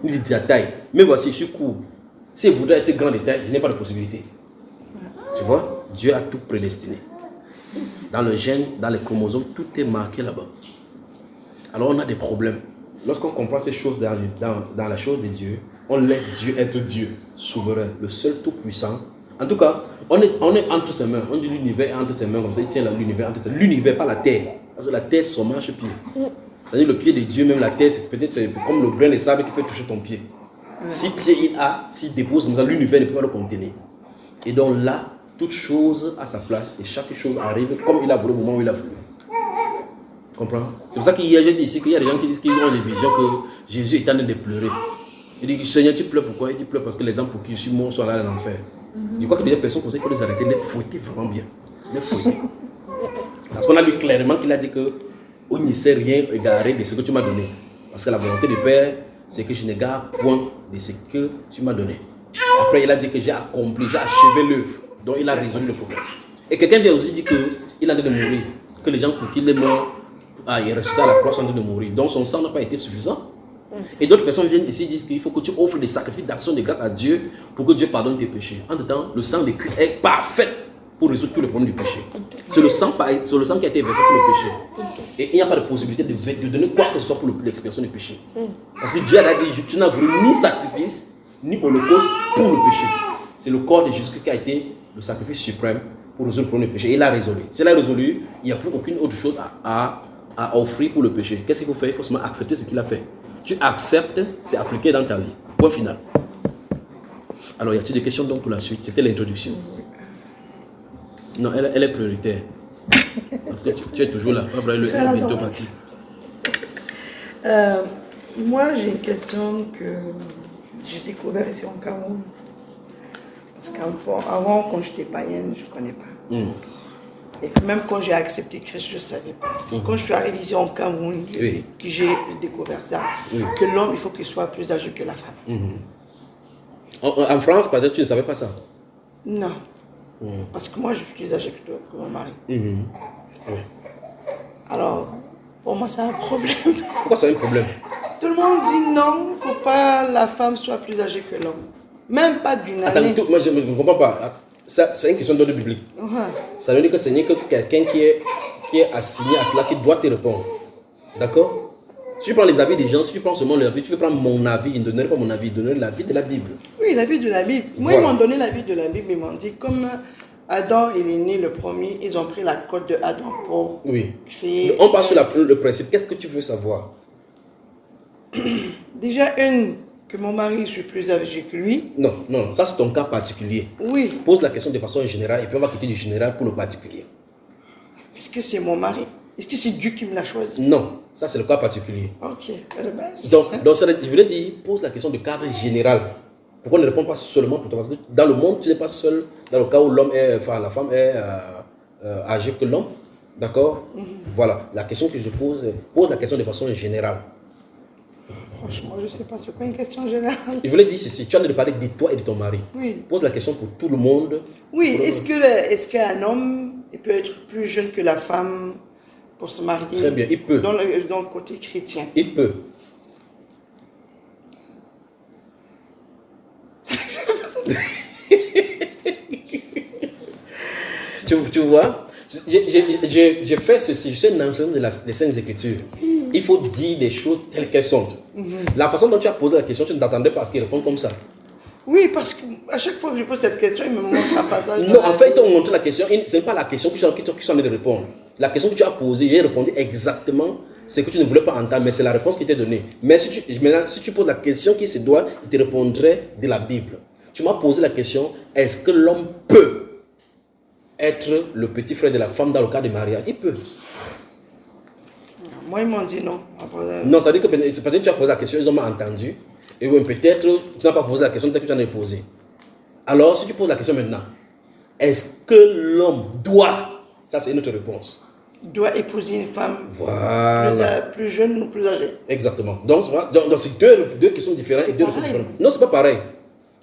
Ni de ta taille. Mais voici, je suis court. Si je voudrais être grand de taille, je n'ai pas de possibilité. Tu vois, Dieu a tout prédestiné. Dans le gène, dans les chromosomes, tout est marqué là-bas. Alors on a des problèmes. Lorsqu'on comprend ces choses dans la chose de Dieu, on laisse Dieu être Dieu, souverain, le seul tout-puissant. En tout cas, on est entre ses mains. On dit l'univers est entre ses mains, comme ça, il tient l'univers entre ses mains. L'univers, pas la terre. Parce que la terre, c'est son marche-pied. C'est-à-dire le pied de Dieu, même la terre, c'est peut-être comme le grain de sable qui peut toucher ton pied. Si pied il a, s'il dépose, l'univers ne peut pas le contenir. Et donc là, toute chose a sa place et chaque chose arrive comme il a voulu au moment où il a voulu. Tu comprends? C'est pour ça qu'il y a des gens ici, qu'il y a des gens qui disent qu'ils ont des visions que Jésus est en train de pleurer. Il dit, Seigneur, tu pleures pourquoi? Il dit, pleure parce que les gens pour qui je suis mort sont là dans l'enfer. Je crois que des personnes comme ça, il faut les arrêter, les fouetter vraiment bien. Les fouetter. Parce qu'on a lu clairement qu'il a dit que on ne sait rien égarer de ce que tu m'as donné. Parce que la volonté du Père, c'est que je n'égare point de ce que tu m'as donné. Après, il a dit que j'ai accompli, j'ai achevé l'œuvre. Donc, il a résolu le problème. Et quelqu'un vient aussi dire qu'il a en train de mourir. Que les gens pour qui il est mort, il est resté à la croix, sont en train de mourir. Donc, son sang n'a pas été suffisant. Et d'autres personnes viennent ici et disent qu'il faut que tu offres des sacrifices d'action de grâce à Dieu pour que Dieu pardonne tes péchés. En même temps, le sang de Christ est parfait pour résoudre tous les problèmes du péché. C'est le sang qui a été versé pour le péché. Et il n'y a pas de possibilité de donner quoi que ce soit pour l'expiation du péché. Parce que Dieu a dit, tu n'as voulu ni sacrifice, ni holocauste pour le péché. C'est le corps de Jésus qui a été le sacrifice suprême pour résoudre le problème du péché. Et il a résolu. S'il a résolu, il n'y a plus aucune autre chose à offrir pour le péché. Qu'est-ce qu'il faut faire? Il faut seulement accepter ce qu'il a fait. Tu acceptes, c'est appliqué dans ta vie. Point final. Alors, y a-t-il des questions donc pour la suite? C'était l'introduction. Non, elle est prioritaire. Parce que tu es toujours là. Elle est bientôt partie. Moi, j'ai une question que j'ai découvert ici en Cameroun. Parce qu'avant, quand j'étais païenne, je ne connais pas. Et même quand j'ai accepté Christ, je ne savais pas. Quand je suis arrivée ici en Cameroun, que j'ai découvert ça, que l'homme, il faut qu'il soit plus âgé que la femme. En France, peut-être tu ne savais pas ça? Non. Parce que moi, je suis plus âgée que mon mari. Oui. Alors, pour moi, c'est un problème. Pourquoi c'est un problème? Tout le monde dit non, il ne faut pas que la femme soit plus âgée que l'homme. Même pas d'une année. Moi, je ne comprends pas. C'est une question d'ordre biblique. Ça veut dire que ce n'est que quelqu'un qui est assigné à cela qui doit te répondre. D'accord? Si tu prends les avis des gens, si tu prends seulement l'avis, tu veux prendre mon avis, ils ne donneraient pas mon avis, ils donneraient l'avis de la Bible. Oui, l'avis de la Bible. Moi, Voilà. ils m'ont donné l'avis de la Bible. Ils m'ont dit, comme Adam, il est né le premier, ils ont pris la côte de Adam pour créer... On passe sur le principe. Qu'est-ce que tu veux savoir? Déjà, que mon mari soit plus âgé que lui. Non, ça c'est ton cas particulier. Oui. Pose la question de façon générale et puis on va quitter du général pour le particulier. Est-ce que c'est mon mari? Est-ce que c'est Dieu qui me l'a choisi? Non, ça c'est le cas particulier. Ok. Donc je voulais dire, pose la question de cadre général. Pourquoi on ne répond pas seulement pour toi? Parce que dans le monde, tu n'es pas seul dans le cas où la femme est âgée que l'homme. D'accord? Voilà, la question que je pose la question de façon générale. Franchement, je ne sais pas, c'est pas une question générale. Je voulais dire ceci, tu as de parler de toi et de ton mari. Oui. Pose la question pour tout le monde. Oui, est-ce qu'un homme il peut être plus jeune que la femme pour se marier? Très bien, il peut. Dans le côté chrétien. Il peut. tu vois, j'ai fait ceci, je suis un enseignant des Saintes Écritures. Il faut dire les choses telles qu'elles sont. La façon dont tu as posé la question, tu ne t'attendais pas à ce qu'il réponde comme ça. Oui, parce qu'à chaque fois que je pose cette question, il me montre un passage. Non, en fait, ils t'ont montré la question, ce n'est pas la question qui sont en train de répondre. La question que tu as posée, j'ai répondu exactement ce que tu ne voulais pas entendre, mais c'est la réponse qui t'est donnée. Mais maintenant, si tu poses la question qui se doit, il te répondrait de la Bible. Tu m'as posé la question, est-ce que l'homme peut être le petit frère de la femme dans le cas de mariage? Il peut. Moi, ils m'ont dit non. Après, Non, ça veut dire que peut-être tu as posé la question, ils ont mal entendu. Et oui, peut-être tu n'as pas posé la question, peut-être que tu en as posé. Alors, si tu poses la question maintenant, est-ce que l'homme doit, ça c'est une autre réponse, doit épouser une femme voilà, plus jeune ou plus âgée? Exactement. Donc c'est deux questions différentes. C'est pareil. Non, c'est pas pareil.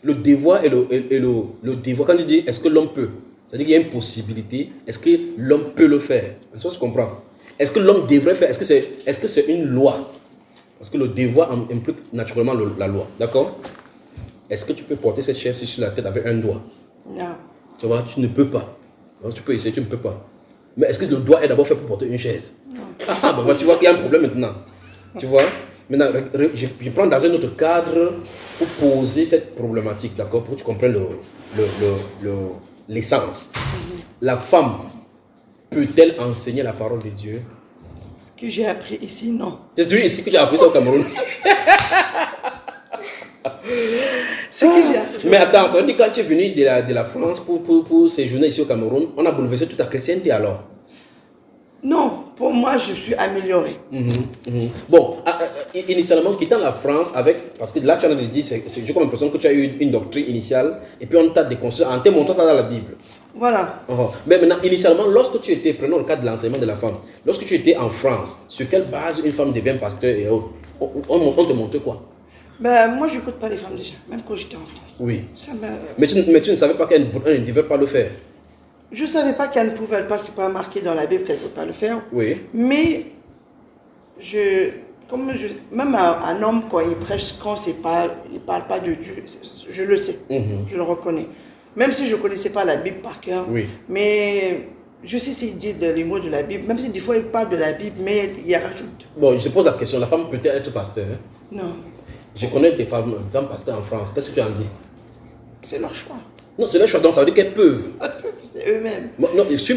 Le devoir et le devoir, quand tu dis est-ce que l'homme peut, c'est-à-dire qu'il y a une possibilité, est-ce que l'homme peut le faire? Est-ce que tu comprends? Est-ce que l'homme devrait faire? Est-ce que c'est une loi? Parce que le devoir implique naturellement la loi. D'accord? Est-ce que tu peux porter cette chaise sur la tête avec un doigt? Non. Tu vois, tu ne peux pas. Donc, tu peux essayer, tu ne peux pas. Mais est-ce que le doigt est d'abord fait pour porter une chaise? Non. Bah, tu vois qu'il y a un problème maintenant. Tu vois? Maintenant, je prends dans un autre cadre pour poser cette problématique, d'accord? Pour que tu comprennes l'essence. La femme peut-elle enseigner la parole de Dieu? Ce que j'ai appris ici, non. C'est toujours ici que tu as appris ça au Cameroun. Ce que j'ai appris. Mais attends, ça veut dire que quand tu es venu de la France pour séjourner ici au Cameroun, on a bouleversé toute ta chrétienté alors? Non, pour moi, je suis améliorée. Bon, initialement, quittant la France parce que là, tu as dit, j'ai comme l'impression que tu as eu une doctrine initiale et puis on t'a déconstruit en te montrant ça dans la Bible. Voilà. Mais maintenant, initialement, lorsque tu étais, prenons le cas de l'enseignement de la femme, lorsque tu étais en France, sur quelle base une femme devient pasteur et autres? On te montrait quoi? Ben, moi, je n'écoute pas les femmes déjà, même quand j'étais en France. Oui. Ça me... Mais tu ne savais pas qu'elle ne devait pas le faire? Je ne savais pas qu'elle ne pouvait pas, c'est pas marqué dans la Bible qu'elle ne peut pas le faire. Oui. Mais, même un homme, quand il prêche, quand il ne parle pas de Dieu, je le sais, je le reconnais. Même si je ne connaissais pas la Bible par cœur, oui, mais je sais s'il dit les mots de la Bible, même si des fois il parle de la Bible, mais il y rajoute. Bon, je te pose la question, la femme peut-elle être pasteur? Non. Je connais des femmes pasteurs en France, qu'est-ce que tu en dis? C'est leur choix. Non, c'est leur choix, donc ça veut dire qu'elles peuvent. Elles peuvent, c'est eux-mêmes. Non, ils sont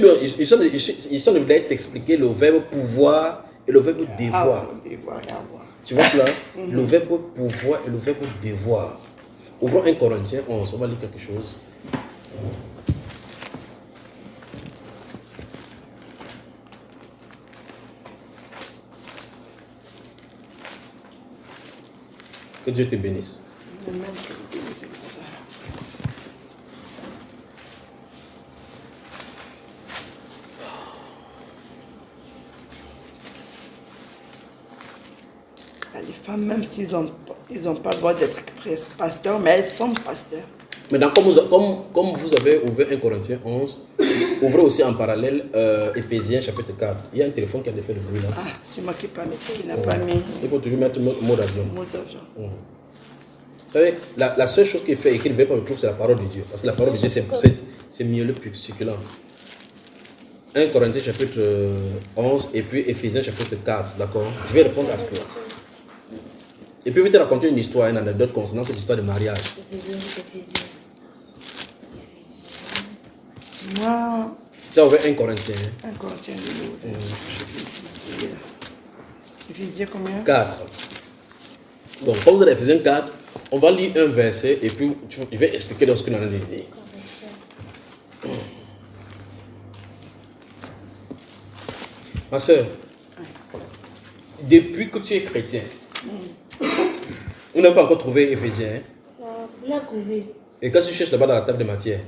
de t'expliquer le verbe pouvoir et le verbe devoir. Devoir et avoir. Tu vois là, le verbe pouvoir et le verbe devoir. Ouvrons 1 Corinthiens 11, on va lire quelque chose. Que Dieu te bénisse. Amen. Que vous bénissez. femmes, même s'ils n'ont pas le droit d'être pasteurs, mais elles sont pasteurs. Maintenant, comme vous avez ouvert 1 Corinthiens 11, ouvrez aussi en parallèle Éphésiens chapitre 4. Il y a un téléphone qui a fait le bruit là. Ah, c'est moi qui n'a pas mis. Il faut toujours mettre le mot d'avion. Mot d'avion. Vous savez, la seule chose qui fait et qui ne veut pas le trouver, c'est la parole de Dieu. Parce que la parole de Dieu, c'est mielleux plus succulent. 1 Corinthiens chapitre 11 et puis Éphésiens chapitre 4. D'accord? Je vais répondre à cela. Et puis, je vais te raconter une histoire, une anecdote concernant cette histoire de mariage. Moi, Tu as ouvert 1 Corinthiens. 1 Corinthiens, Éphésiens combien? 4. Donc, comme vous avez Éphésiens 4, on va lire un verset et puis je vais expliquer ce qu'on a dit. Ma soeur, depuis que tu es chrétien, on n'a pas encore trouvé Éphésiens. On a trouvé. Et quand tu cherches là-bas dans la table de matière,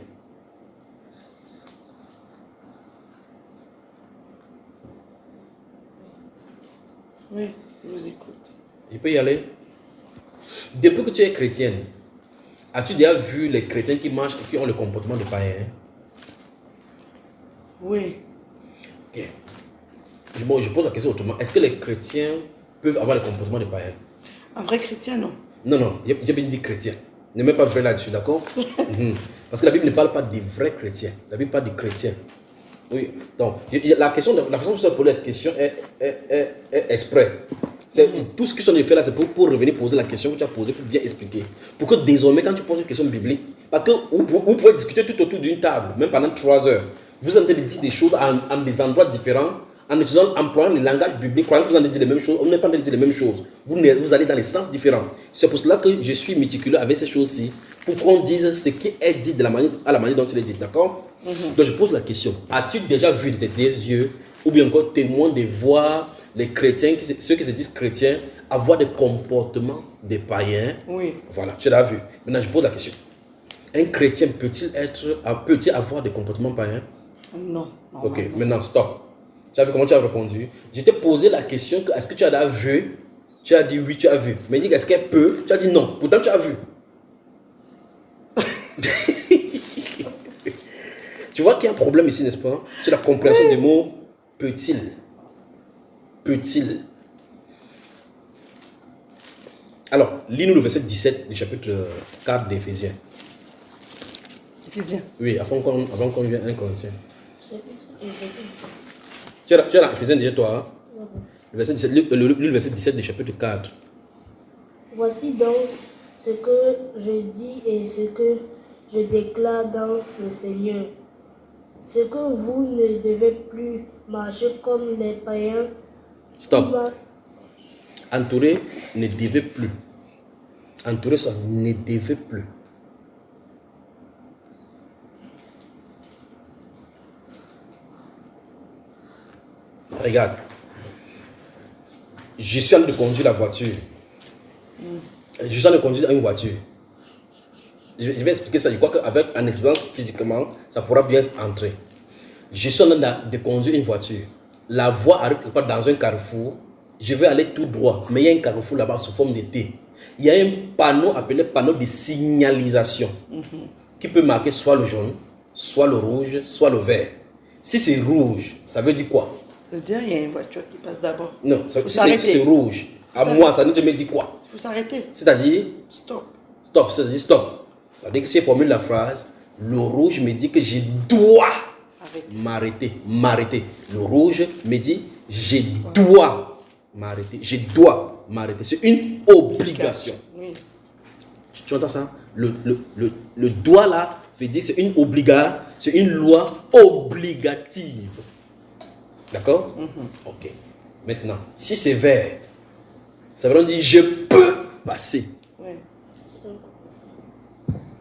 Oui, je vous écoute. il peut y aller. Depuis que tu es chrétienne, as-tu déjà vu les chrétiens qui marchent et qui ont le comportement de païens? Oui. Ok. Bon, je pose la question autrement. Est-ce que les chrétiens peuvent avoir le comportement de païens? Un vrai chrétien, non. Non, j'ai bien dit chrétien. Ne mets pas vrai là-dessus, d'accord? Parce que la Bible ne parle pas des vrais chrétiens. La Bible parle des chrétiens. Oui, donc la façon dont je pose la question est exprès. Tout ce que je suis en train de faire là, c'est pour revenir poser la question que tu as posée, pour bien expliquer. Pour que désormais, quand tu poses une question biblique, parce que vous pouvez discuter tout autour d'une table, même pendant 3 heures. Vous êtes en train de dire des choses en des endroits différents, en employant le langage biblique, croyant que vous en dites les mêmes choses, on n'est pas en train de dire les mêmes choses. Vous allez dans les sens différents. C'est pour cela que je suis méticuleux avec ces choses-ci, pour qu'on dise ce qui est dit à la manière dont il est dit, d'accord? Donc je pose la question, as-tu déjà vu de tes yeux, ou bien encore témoin de voir les chrétiens, ceux qui se disent chrétiens, avoir des comportements des païens? Oui. Voilà, tu l'as vu. Maintenant je pose la question. Un chrétien peut-il avoir des comportements païens? Non. Ok, maintenant stop. Tu as vu comment tu as répondu? Je t'ai posé la question, est-ce que tu as déjà vu? Tu as dit oui, tu as vu. Mais dis, est-ce qu'elle peut? Tu as dit non, pourtant tu as vu. Tu vois qu'il y a un problème ici, n'est-ce pas? C'est la compréhension des mots peut-il. Peut-il. Alors, lis-nous le verset 17 du chapitre 4 d'Éphésiens. Éphésiens. Oui, avant qu'on vienne à 1 Corinthiens. Tu as la Éphésiens déjà, toi? Hein? Le verset 17, le verset 17 du chapitre 4. Voici donc ce que je dis et ce que je déclare dans le Seigneur. Ce que vous ne devez plus marcher comme les païens. Stop. Entourer ne devait plus. Entourer ça ne devait plus. Regarde. Je suis en train de conduire la voiture. Je suis en train de conduire une voiture. Je vais expliquer ça. Je crois qu'avec un expérience physiquement, ça pourra bien entrer. Je suis en train de conduire une voiture. La voie arrive quelque part dans un carrefour. Je vais aller tout droit. Mais il y a un carrefour là-bas sous forme de T. Il y a un panneau appelé panneau de signalisation qui peut marquer soit le jaune, soit le rouge, soit le vert. Si c'est rouge, ça veut dire quoi? Ça veut dire qu'il y a une voiture qui passe d'abord. Non, si c'est rouge, à moi, ça ne me dit quoi? Il faut s'arrêter. C'est-à-dire? Stop. Stop, ça veut dire stop. Ça veut dire que si je formule la phrase, le rouge me dit que je dois m'arrêter. Le rouge me dit je dois m'arrêter. Je dois m'arrêter. C'est une obligation. Oui. Tu entends ça? Le doigt là veut dire c'est une loi obligative. D'accord? Ok. Maintenant, si c'est vert, ça veut dire je peux passer. Oui.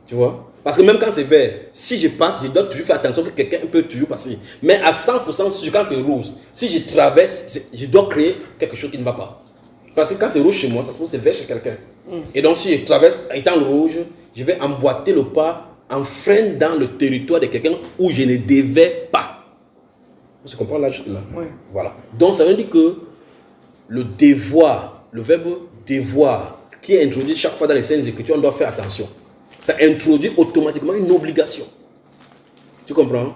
Tu vois? Parce que même quand c'est vert, si je passe, je dois toujours faire attention que quelqu'un peut toujours passer. Mais à 100% sûr, quand c'est rouge, si je traverse, je dois créer quelque chose qui ne va pas. Parce que quand c'est rouge chez moi, ça se trouve c'est vert chez quelqu'un. Et donc si je traverse étant rouge, je vais emboîter le pas en freine dans le territoire de quelqu'un où je ne devais pas. Tu comprends là, juste là? Oui. Voilà. Donc ça veut dire que le devoir, le verbe devoir qui est introduit chaque fois dans les Saintes Écritures, on doit faire attention. Ça introduit automatiquement une obligation. Tu comprends?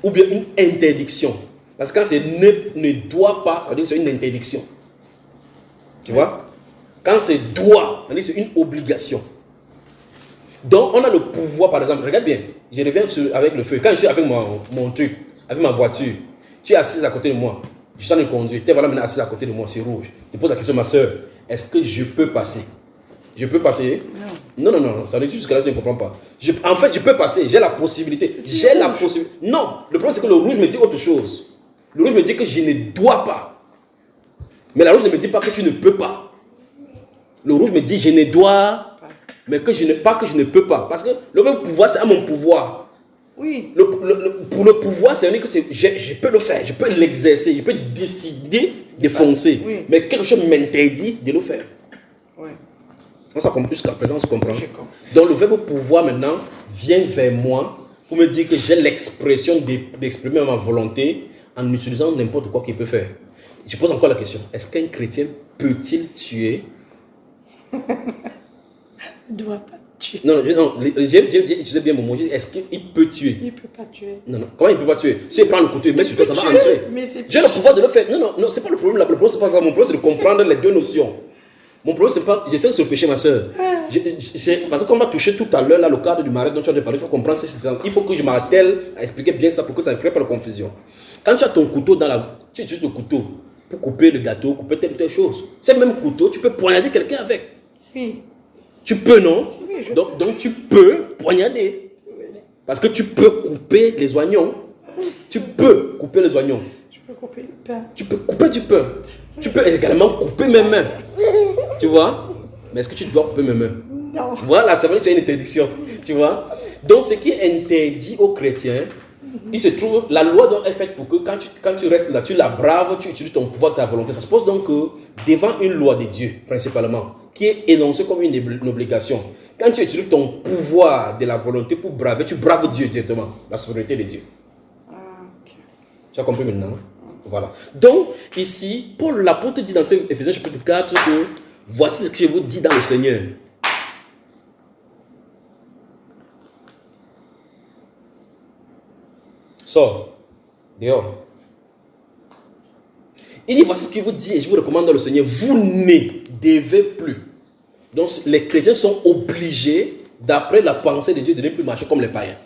Ou bien une interdiction. Parce que quand c'est ne doit pas, ça veut dire que c'est une interdiction. Tu vois? Quand c'est doit, ça veut dire que c'est une obligation. Donc, on a le pouvoir, par exemple, regarde bien, je reviens avec le feu. Quand je suis avec mon truc, avec ma voiture, tu es assise à côté de moi, je suis en train de conduire, tu es voilà maintenant assise à côté de moi, c'est rouge. Je pose la question, ma soeur, est-ce que je peux passer? Je peux passer? Non, ça veut dire jusqu'à là, tu ne comprends pas. En fait, je peux passer, j'ai la possibilité. J'ai la possibilité. Non, le problème, c'est que le rouge me dit autre chose. Le rouge me dit que je ne dois pas. Mais la rouge ne me dit pas que tu ne peux pas. Le rouge me dit je ne dois mais que je ne peux pas. Parce que le vrai pouvoir, c'est à mon pouvoir. Oui. Pour le pouvoir, c'est que je peux le faire, je peux l'exercer, je peux décider de foncer. Oui. Mais quelque chose m'interdit de le faire. Oui. Jusqu'à présent, on se comprend. Donc le verbe pouvoir maintenant vient vers moi pour me dire que j'ai l'expression d'exprimer ma volonté en utilisant n'importe quoi qu'il peut faire. Je pose encore la question, est-ce qu'un chrétien peut-il tuer? Il ne doit pas tuer. Non, j'ai utilisé bien mon mot. Est-ce qu'il peut tuer? Il ne peut pas tuer. Non. Comment il ne peut pas tuer? S'il prend le couteau, il met sur toi, ça va entrer. J'ai le pouvoir de le faire. Non, c'est pas le problème. Le problème, c'est pas ça. Mon problème, c'est de comprendre les deux notions. Mon problème, c'est pas. J'essaie de se pécher, ma soeur. Parce que comme on m'a touché tout à l'heure, là, le cadre du mariage dont tu as parlé, il faut comprendre. Il faut que je m'attelle à expliquer bien ça pour que ça ne crée pas de confusion. Quand tu as ton couteau dans la. Tu utilises le couteau pour couper le gâteau, couper telle chose. Ce même couteau, tu peux poignarder quelqu'un avec. Oui. Tu peux, non? Oui, donc tu peux poignarder. Parce que tu peux couper les oignons. Tu peux couper les oignons. Tu peux couper le pain. Tu peux couper du pain. Tu peux également couper mes mains. Tu vois? Mais est-ce que tu dois couper mes mains? Non. Voilà, ça veut dire que c'est une interdiction. Tu vois? Donc ce qui est interdit aux chrétiens, il se trouve, la loi doit être faite pour que quand tu restes là, tu la braves, tu utilises ton pouvoir, ta volonté. Ça se pose donc que devant une loi de Dieu, principalement, qui est énoncée comme une obligation. Quand tu utilises ton pouvoir de la volonté pour braver, tu braves Dieu directement, la souveraineté de Dieu. Okay. Tu as compris maintenant? Voilà. Donc, ici, Paul l'apôtre dit dans Éphésiens chapitre 4 que voici ce que je vous dis dans le Seigneur. Sors, dehors. Il dit, voici ce qu'il vous dit et je vous recommande dans le Seigneur. Vous ne devez plus. Donc, les chrétiens sont obligés, d'après la pensée de Dieu, de ne plus marcher comme les païens.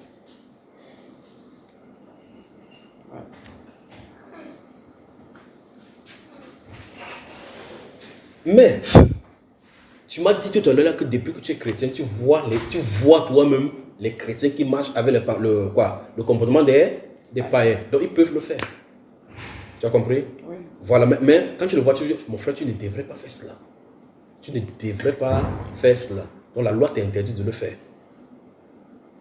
Mais, tu m'as dit tout à l'heure que depuis que tu es chrétien, tu vois toi-même les chrétiens qui marchent avec le comportement des païens. Donc, ils peuvent le faire. Tu as compris? Oui. Voilà, mais quand tu le vois, tu dis, mon frère, tu ne devrais pas faire cela. Tu ne devrais pas faire cela. Donc, la loi t'interdit de le faire.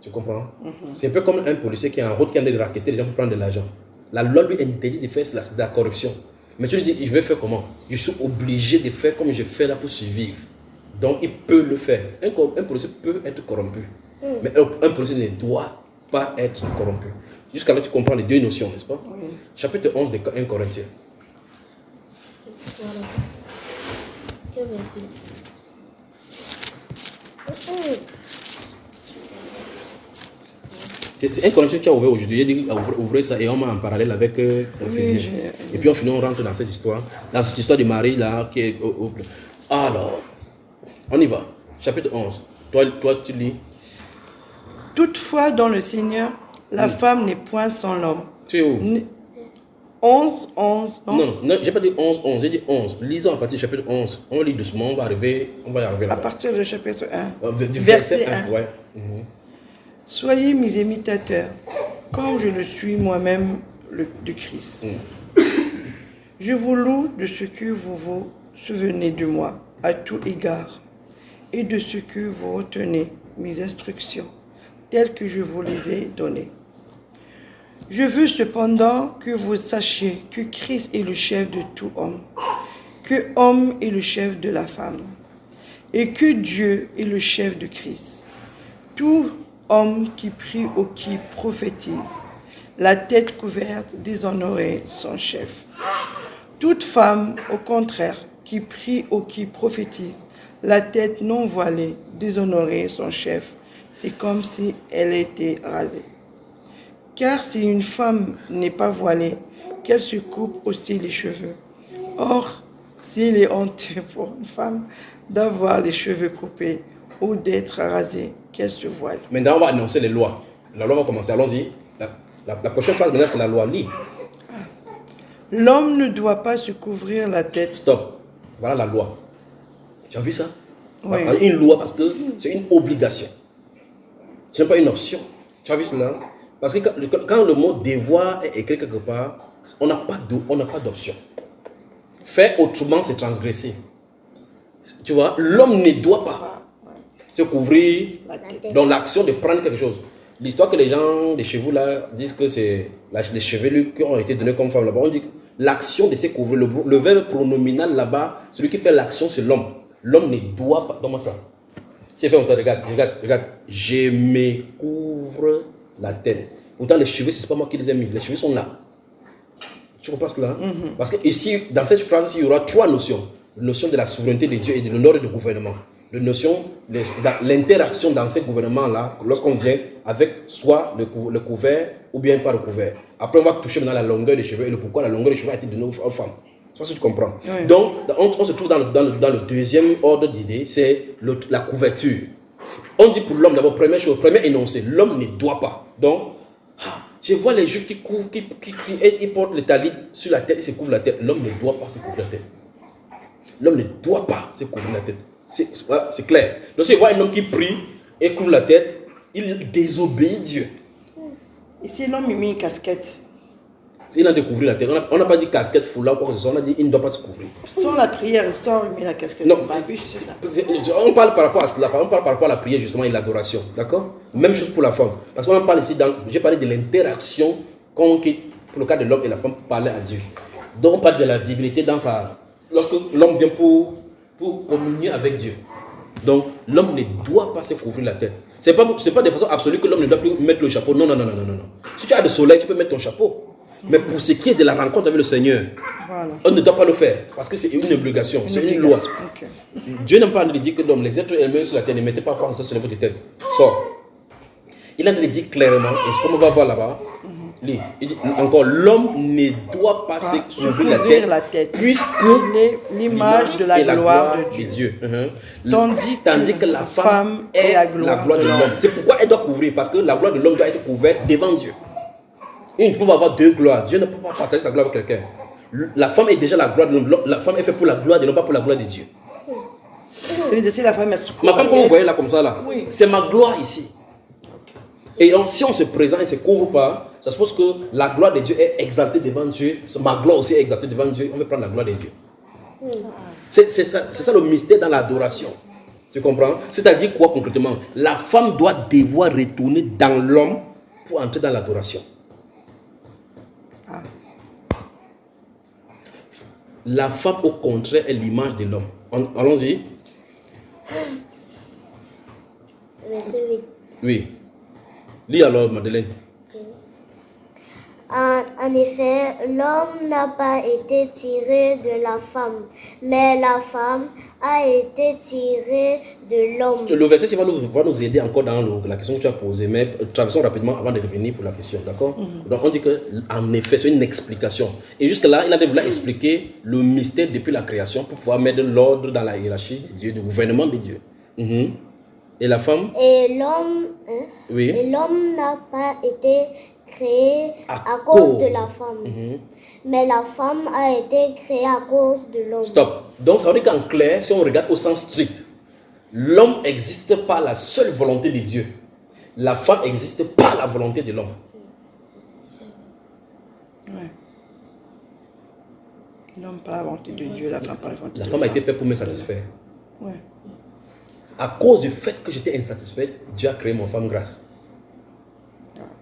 Tu comprends? C'est un peu comme un policier qui est en route, qui est en train de racketter les gens pour prendre de l'argent. La loi lui interdit de faire cela, c'est de la corruption. Mais tu lui dis, je vais faire comment? Je suis obligé de faire comme je fais là pour survivre. Donc, il peut le faire. Un policier peut être corrompu. Mais un policier ne doit pas être corrompu. Jusqu'à là, tu comprends les deux notions, n'est-ce pas? Oui. Chapitre 11 de 1 Corinthiens. Voilà. Quel verset? 1 Corinthiens, tu as ouvert aujourd'hui. J'ai dit ouvrir ça et on m'a en parallèle avec Éphésiens. Et puis on finit, on rentre dans cette histoire. Dans cette histoire de Marie là. Qui est Alors, on y va. Chapitre 11. Toi, tu lis. Toutefois, dans le Seigneur, la femme n'est point sans l'homme. Tu es où? 11, non? Non, j'ai pas dit 11, j'ai dit 11. Lisons à partir du chapitre 11. On lit doucement, on va y arriver là-bas. À partir du chapitre 1. Verset 1. Ouais. Soyez mes imitateurs, comme je le suis moi-même du Christ. Je vous loue de ce que vous vous souvenez de moi à tout égard, et de ce que vous retenez mes instructions, telles que je vous les ai données. Je veux cependant que vous sachiez que Christ est le chef de tout homme, que homme est le chef de la femme, et que Dieu est le chef de Christ. Tout homme qui prie ou qui prophétise, la tête couverte déshonorerait son chef. Toute femme, au contraire, qui prie ou qui prophétise, la tête non voilée, déshonorer son chef, c'est comme si elle était rasée. Car si une femme n'est pas voilée, qu'elle se coupe aussi les cheveux. Or, s'il est honteux pour une femme d'avoir les cheveux coupés ou d'être rasée, qu'elle se voile. Maintenant, on va annoncer les lois. La loi va commencer. Allons-y. La prochaine phase, maintenant, c'est la loi. Lis. L'homme ne doit pas se couvrir la tête. Stop. Voilà la loi. Tu as vu ça? Oui. Une loi parce que c'est une obligation. Ce n'est pas une option. Tu as vu cela? Parce que quand le mot devoir est écrit quelque part, on n'a pas d'option. Faire autrement, c'est transgresser. Tu vois, l'homme ne doit pas se couvrir dans l'action de prendre quelque chose. L'histoire que les gens de chez vous là disent que c'est les chevelus qui ont été donnés comme femme là-bas, on dit que l'action de se couvrir, le verbe pronominal là-bas, celui qui fait l'action, c'est l'homme. L'homme ne doit pas. Donne-moi ça. C'est fait comme ça, regarde. Je me couvre la tête. Pourtant, les cheveux, ce n'est pas moi qui les ai mis. Les cheveux sont là. Tu comprends cela? Parce que ici, dans cette phrase, il y aura trois notions. La notion de la souveraineté de Dieu et de l'honneur et du gouvernement. La notion de l'interaction dans ce gouvernement-là, lorsqu'on vient avec soit le couvert ou bien pas le couvert. Après, on va toucher maintenant la longueur des cheveux et le pourquoi la longueur des cheveux a été donnée aux femmes. C'est ça que tu comprends. Oui. Donc, on se trouve dans le deuxième ordre d'idée, c'est la couverture. On dit pour l'homme, d'abord, première chose, premier énoncé, l'homme ne doit pas. Donc, je vois les juifs qui couvrent, ils portent le talit sur la tête, ils se couvrent la tête. L'homme ne doit pas se couvrir la tête. L'homme ne doit pas se couvrir la tête. C'est clair. Donc, si je vois un homme qui prie et couvre la tête, il désobéit Dieu. Et si l'homme met une casquette? Il a découvert la tête. On n'a pas dit casquette, foulard, quoi que ce soit. On a dit il ne doit pas se couvrir. Sans la prière, il sort, il met la casquette. Non. C'est ça. On parle par rapport à cela. On parle par rapport à la prière, justement, et l'adoration. D'accord? Même chose pour la femme. Parce qu'on parle ici, j'ai parlé de l'interaction pour le cas de l'homme et la femme parler à Dieu. Donc, on parle de la divinité dans sa. Lorsque l'homme vient pour communier avec Dieu. Donc, l'homme ne doit pas se couvrir la tête. Ce n'est pas de façon absolue que l'homme ne doit plus mettre le chapeau. Non. Si tu as le soleil, tu peux mettre ton chapeau. Mais pour ce qui est de la rencontre avec le Seigneur, voilà, on ne doit pas le faire parce que c'est une obligation, c'est une loi. Okay. Dieu n'a pas dit que les êtres humains sur la terre ne mettaient pas quoi que ce soit sur votre tête. Sors. Il a dit clairement, et comme on va voir là-bas, il dit encore, l'homme ne doit pas se couvrir la tête puisque l'image de la gloire de Dieu. Tandis que la femme est la gloire de l'homme. C'est pourquoi elle doit couvrir, parce que la gloire de l'homme doit être couverte devant Dieu. Il ne peut pas avoir deux gloires. Dieu ne peut pas partager sa gloire avec quelqu'un. La femme est déjà la gloire de l'homme. La femme est faite pour la gloire de l'homme, pas pour la gloire de Dieu. C'est la femme. Ma femme, comme vous voyez là, comme ça, là, oui, c'est ma gloire ici. Okay. Et donc, si on se présente et ne se couvre pas, ça suppose que la gloire de Dieu est exaltée devant Dieu. Ma gloire aussi est exaltée devant Dieu. On veut prendre la gloire de Dieu. C'est ça le mystère dans l'adoration. Tu comprends? C'est-à-dire quoi concrètement? La femme doit devoir retourner dans l'homme pour entrer dans l'adoration. La femme, au contraire, est l'image de l'homme. Allons-y. Verset 8. Oui. Lis alors, Madeleine. En effet, l'homme n'a pas été tiré de la femme, mais la femme a été tirée de l'homme. Le verset va nous aider encore dans la question que tu as posée, mais traversons rapidement avant de revenir pour la question, d'accord? Donc on dit qu'en effet, c'est une explication. Et jusque-là, il a voulu expliquer le mystère depuis la création pour pouvoir mettre l'ordre dans la hiérarchie de Dieu, du gouvernement de Dieu. Et la femme? Et l'homme, oui, et l'homme n'a pas été créé à cause de la femme. Mais la femme a été créée à cause de l'homme. Stop. Donc ça veut dire qu'en clair, si on regarde au sens strict, l'homme existe par la seule volonté de Dieu. La femme existe par la volonté de l'homme. Ouais. L'homme par la volonté de Dieu, la femme par la volonté de Dieu. La femme a été faite pour me satisfaire. Ouais. À cause du fait que j'étais insatisfaite, Dieu a créé mon femme grâce.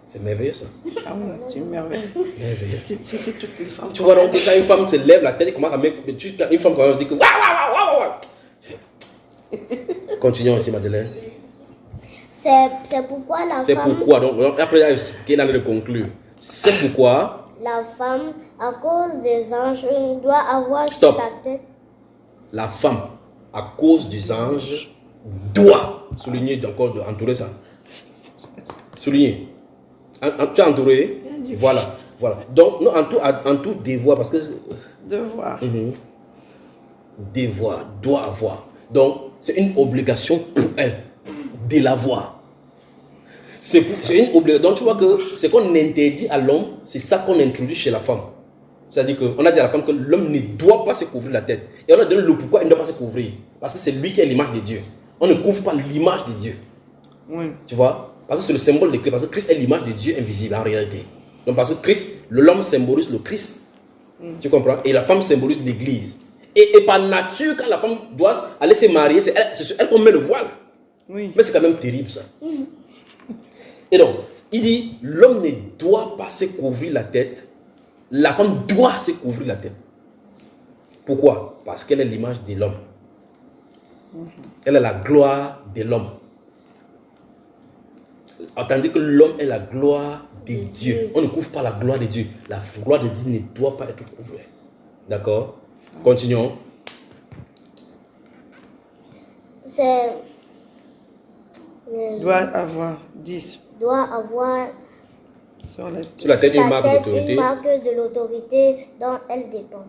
C'est merveilleux ça. Ah oui, c'est une merveille. C'est toutes les femmes. Tu vois donc quand une femme se lève la tête et commence à mettre. Une femme quand même dit que waouh. Continuons aussi, Madeleine. C'est pourquoi la femme. C'est pourquoi, donc après qu'il a de conclure. C'est pourquoi la femme, à cause des anges, doit avoir Stop. sur la tête. la femme, à cause des anges, doit, souligner encore, entourer ça. Souligner. Tu as entouré? Voilà. Donc, non, en tout devoir, parce que... Devoir. Devoir, doit avoir. Donc, c'est une obligation pour elle de l'avoir. C'est une obligation. Donc, tu vois que ce qu'on interdit à l'homme, c'est ça qu'on introduit chez la femme. C'est-à-dire qu'on a dit à la femme que l'homme ne doit pas se couvrir la tête. Et on a donné le pourquoi il ne doit pas se couvrir. Parce que c'est lui qui est l'image de Dieu. On ne couvre pas l'image de Dieu. Oui. Tu vois? Parce que c'est le symbole de Christ. Parce que Christ est l'image de Dieu invisible en réalité. Donc parce que Christ, l'homme symbolise le Christ. Tu comprends? Et la femme symbolise l'Église. Et par nature, quand la femme doit aller se marier, c'est sur elle qu'on met le voile. Oui. Mais c'est quand même terrible ça. Et donc, il dit, l'homme ne doit pas se couvrir la tête. La femme doit se couvrir la tête. Pourquoi? Parce qu'elle est l'image de l'homme. Elle est la gloire de l'homme. Tandis que l'homme est la gloire de Dieu. On ne couvre pas la gloire de Dieu. La gloire de Dieu ne doit pas être couverte. D'accord? Continuons. C'est... Doit avoir 10 doit avoir sur la tête. Sur la tête, une la marque tête d'autorité. une marque de l'autorité dont elle dépend.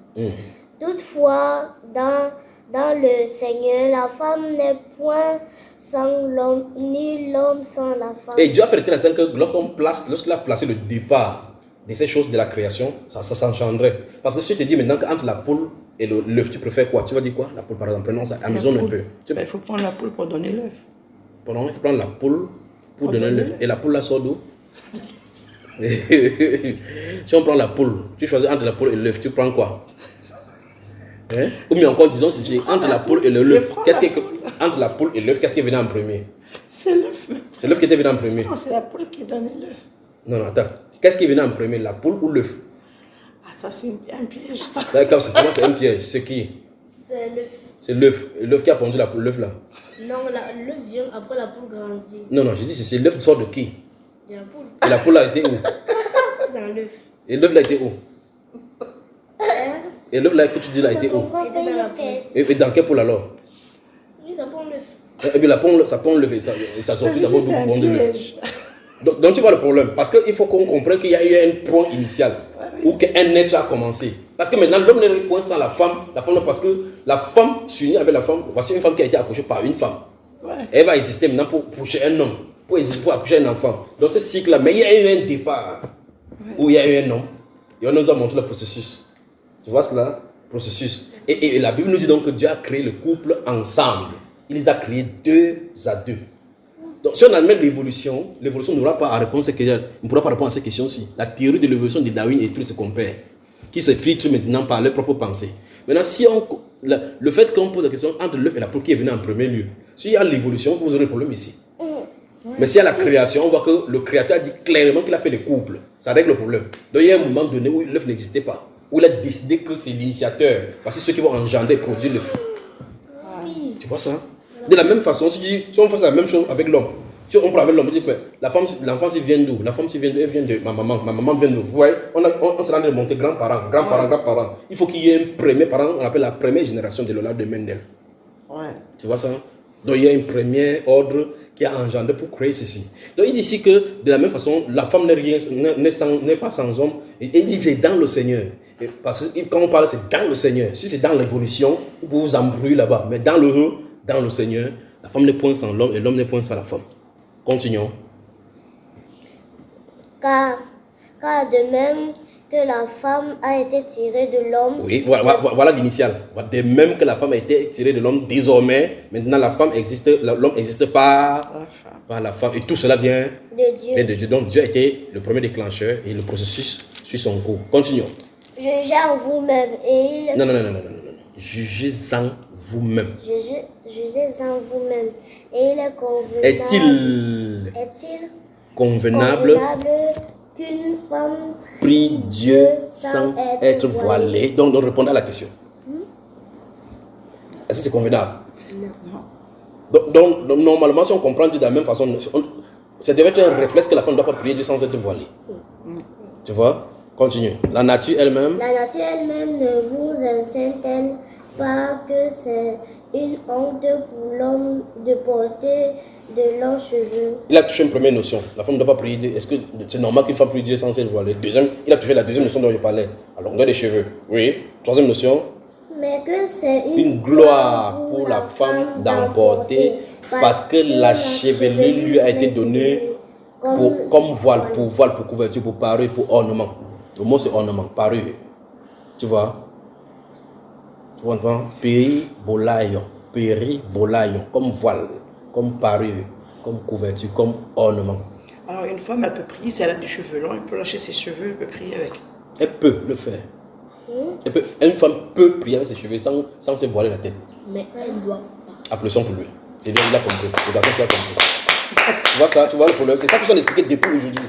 Toutefois, dans le Seigneur, la femme n'est point sans l'homme, ni l'homme sans la femme. Et Dieu a fait intéressant que lorsqu'il a placé le départ de ces choses de la création, ça s'engendrait. Parce que si je te dis maintenant qu'entre la poule et l'œuf, tu préfères quoi? Tu vas dire quoi? La poule, par exemple. Prenons ça, amusons un peu. Il faut prendre la poule pour donner l'œuf. Pardon, il faut prendre la poule pour donner l'œuf. Et la poule, la sort d'où? Si on prend la poule, tu choisis entre la poule et l'œuf, tu prends quoi? Hein? Ou bien encore, disons ceci, entre la poule et l'œuf, entre la poule et l'œuf, qu'est-ce qui est venu en premier? C'est l'œuf. C'est l'œuf qui était venu en premier. Non, c'est la poule qui donne l'œuf. Non, attends. Qu'est-ce qui est venu en premier, la poule ou l'œuf? Ah, ça, c'est un piège, ça. D'accord, c'est un piège. C'est qui? C'est l'œuf. C'est l'œuf. L'œuf qui a pondu l'œuf là. Non, l'œuf vient après la poule grandit. Non, je dis, c'est l'œuf sort de qui? De la poule. Et la poule a été où? Dans l'œuf. Et l'œuf là a été où? Et l'œuf là que tu dis là a été où? Il était dans la poule. Et dans quelle poule alors? Oui, ça prend l'œuf. Et puis la poule, ça pond l'œuf et ça sortit d'abord C'est un du pont de l'œuf. piège. Donc tu vois le problème. Parce qu'il faut qu'on comprenne qu'il y a eu un point initial où qu'un être a commencé. Parce que maintenant l'homme n'est point sans la femme. La femme, parce que la femme s'unit avec la femme. Voici une femme qui a été accouchée par une femme. Ouais. Elle va exister maintenant pour coucher un homme. Pour accoucher un enfant. Dans ce cycle-là, mais il y a eu un départ où il y a eu un homme. Et on nous a montré le processus. Tu vois cela? Processus. Et la Bible nous dit donc que Dieu a créé le couple ensemble. Il les a créés 2 à 2. Donc, si on admet l'évolution n'aura pas à répondre à cette question. On ne pourra pas répondre à cette question-ci. La théorie de l'évolution de Darwin et tout ce qu'on perd, qui se filtre maintenant par leurs propres pensées. Maintenant, si le fait qu'on pose la question entre l'œuf et la poule qui est venu en premier lieu, s'il y a l'évolution, vous aurez le problème ici. Mais s'il y a la création, on voit que le créateur a dit clairement qu'il a fait le couple. Ça règle le problème. Donc, il y a un moment donné où l'œuf n'existait pas. Où il a décidé que c'est l'initiateur. Parce que ceux qui vont engendrer et produire l'œuf. Tu vois ça? De la même façon, si on fait la même chose avec l'homme, si on prend avec l'homme, on dit que l'enfant s'il vient d'où? La femme s'il vient d'où? Elle vient de ma maman vient d'où? Vous voyez, on se rend de monter grands-parents. Il faut qu'il y ait un premier parent, on appelle la première génération de l'ordre de Mendel. Ouais. Tu vois ça? Donc il y a un premier ordre qui a engendré pour créer ceci. Donc il dit ici que de la même façon, la femme n'est pas sans homme. Et il dit c'est dans le Seigneur. Et parce que quand on parle, c'est dans le Seigneur. Si c'est dans l'évolution, vous pouvez vous embrouiller là-bas. Mais dans le Seigneur, la femme n'est point sans l'homme et l'homme n'est point sans la femme. Continuons. Car de même que la femme a été tirée de l'homme. Oui, voilà l'initial. De même que la femme a été tirée de l'homme, désormais, maintenant l'homme existe par la femme. Et tout cela vient de Dieu. Donc Dieu a été le premier déclencheur et le processus suit son cours. Continuons. Jugez en vous-même et il... Non. Jugez-en vous-même. Jugez en vous-même et il est convenable. Est-il convenable qu'une femme prie Dieu sans être voilée? Donc répondez à la question. Est-ce que c'est convenable? Non. Donc normalement, si on comprend Dieu de la même façon, ça devrait être un réflexe que la femme ne doit pas prier Dieu sans être voilée. Tu vois? Continue. La nature elle-même ne vous enseigne-t-elle pas que c'est une honte pour l'homme de porter de longs cheveux? Il a touché une première notion. La femme ne doit pas prier Dieu. Est-ce que c'est normal qu'une femme prie Dieu sans être voilée? Deuxième, il a touché la deuxième notion dont je parlais. La longueur des cheveux. Oui. Troisième notion. Mais que c'est Une gloire pour la femme d'emporter parce que la chevelure lui a été donnée comme voile, pour couverture, pour parure, pour ornement. Le mot c'est ornement, parure. Tu vois? Tu comprends? Péribolaïon, comme voile, comme parure, comme couverture, comme ornement. Alors, une femme, elle peut prier si elle a des cheveux longs, elle peut lâcher ses cheveux, elle peut prier avec. Elle peut le faire. Une femme peut prier avec ses cheveux sans se voiler la tête. Mais elle doit pas. Applaudissons pour lui. C'est bien, il a compris. Le garçon, il a compris. Tu vois ça, tu vois le problème. C'est ça que je dois expliquer depuis aujourd'hui.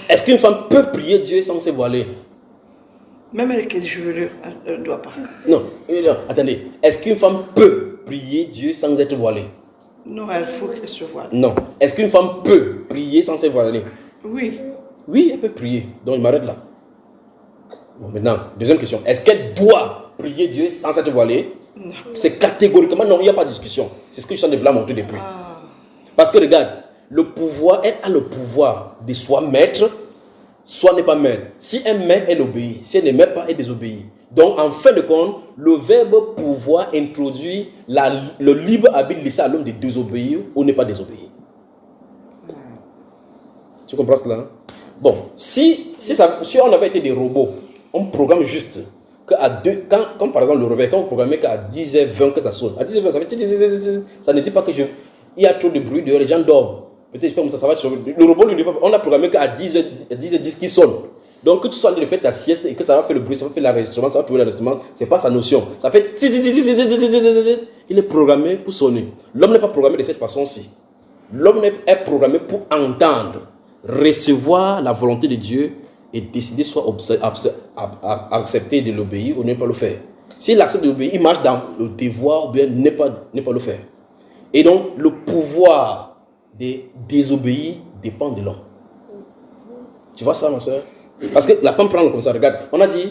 Est-ce qu'une femme peut prier Dieu sans se voiler? Même avec les chevelures, elle ne doit pas. Non, attendez. Est-ce qu'une femme peut prier Dieu sans être voilée? Non, il faut qu'elle se voile. Non. Est-ce qu'une femme peut prier sans se voiler? Oui. Oui, elle peut prier. Donc, je m'arrête là. Bon, maintenant, deuxième question. Est-ce qu'elle doit prier Dieu sans être voilée? Non. C'est catégoriquement non, il n'y a pas de discussion. C'est ce que je suis en train de la montrer depuis. Parce que regarde, elle a le pouvoir de soit maître, soit n'est pas maître. Si elle met, elle obéit. Si elle ne met pas, elle désobéit. Donc, en fin de compte, le verbe pouvoir introduit le libre arbitre laissé à l'homme de désobéir ou ne pas désobéir. Tu comprends cela? Bon, si on avait été des robots, on programme juste quand par exemple le réveil, quand on programme qu'à 10h20 que ça sonne, à 10h20 ça fait ça ne dit pas que il y a trop de bruit dehors, les gens dorment. Peut-être comme ça va sur le robot, on a programmé qu'à 10h10 qui sonne. Donc que tu sois en train de faire ta sieste et que ça va faire le bruit, ça va faire l'enregistrement, ça va trouver l'enregistrement, c'est pas sa notion. Ça fait il est programmé pour sonner. L'homme n'est pas programmé de cette façon-ci. L'homme est programmé pour entendre, recevoir la volonté de Dieu et décider soit accepter de l'obéir ou ne pas le faire. S'il accepte de l'obéir, il marche dans le devoir ou bien ne pas le faire. Et donc, le pouvoir de désobéir dépend de l'homme. Tu vois ça, ma soeur? Parce que la femme prend le comme ça. Regarde, on a dit,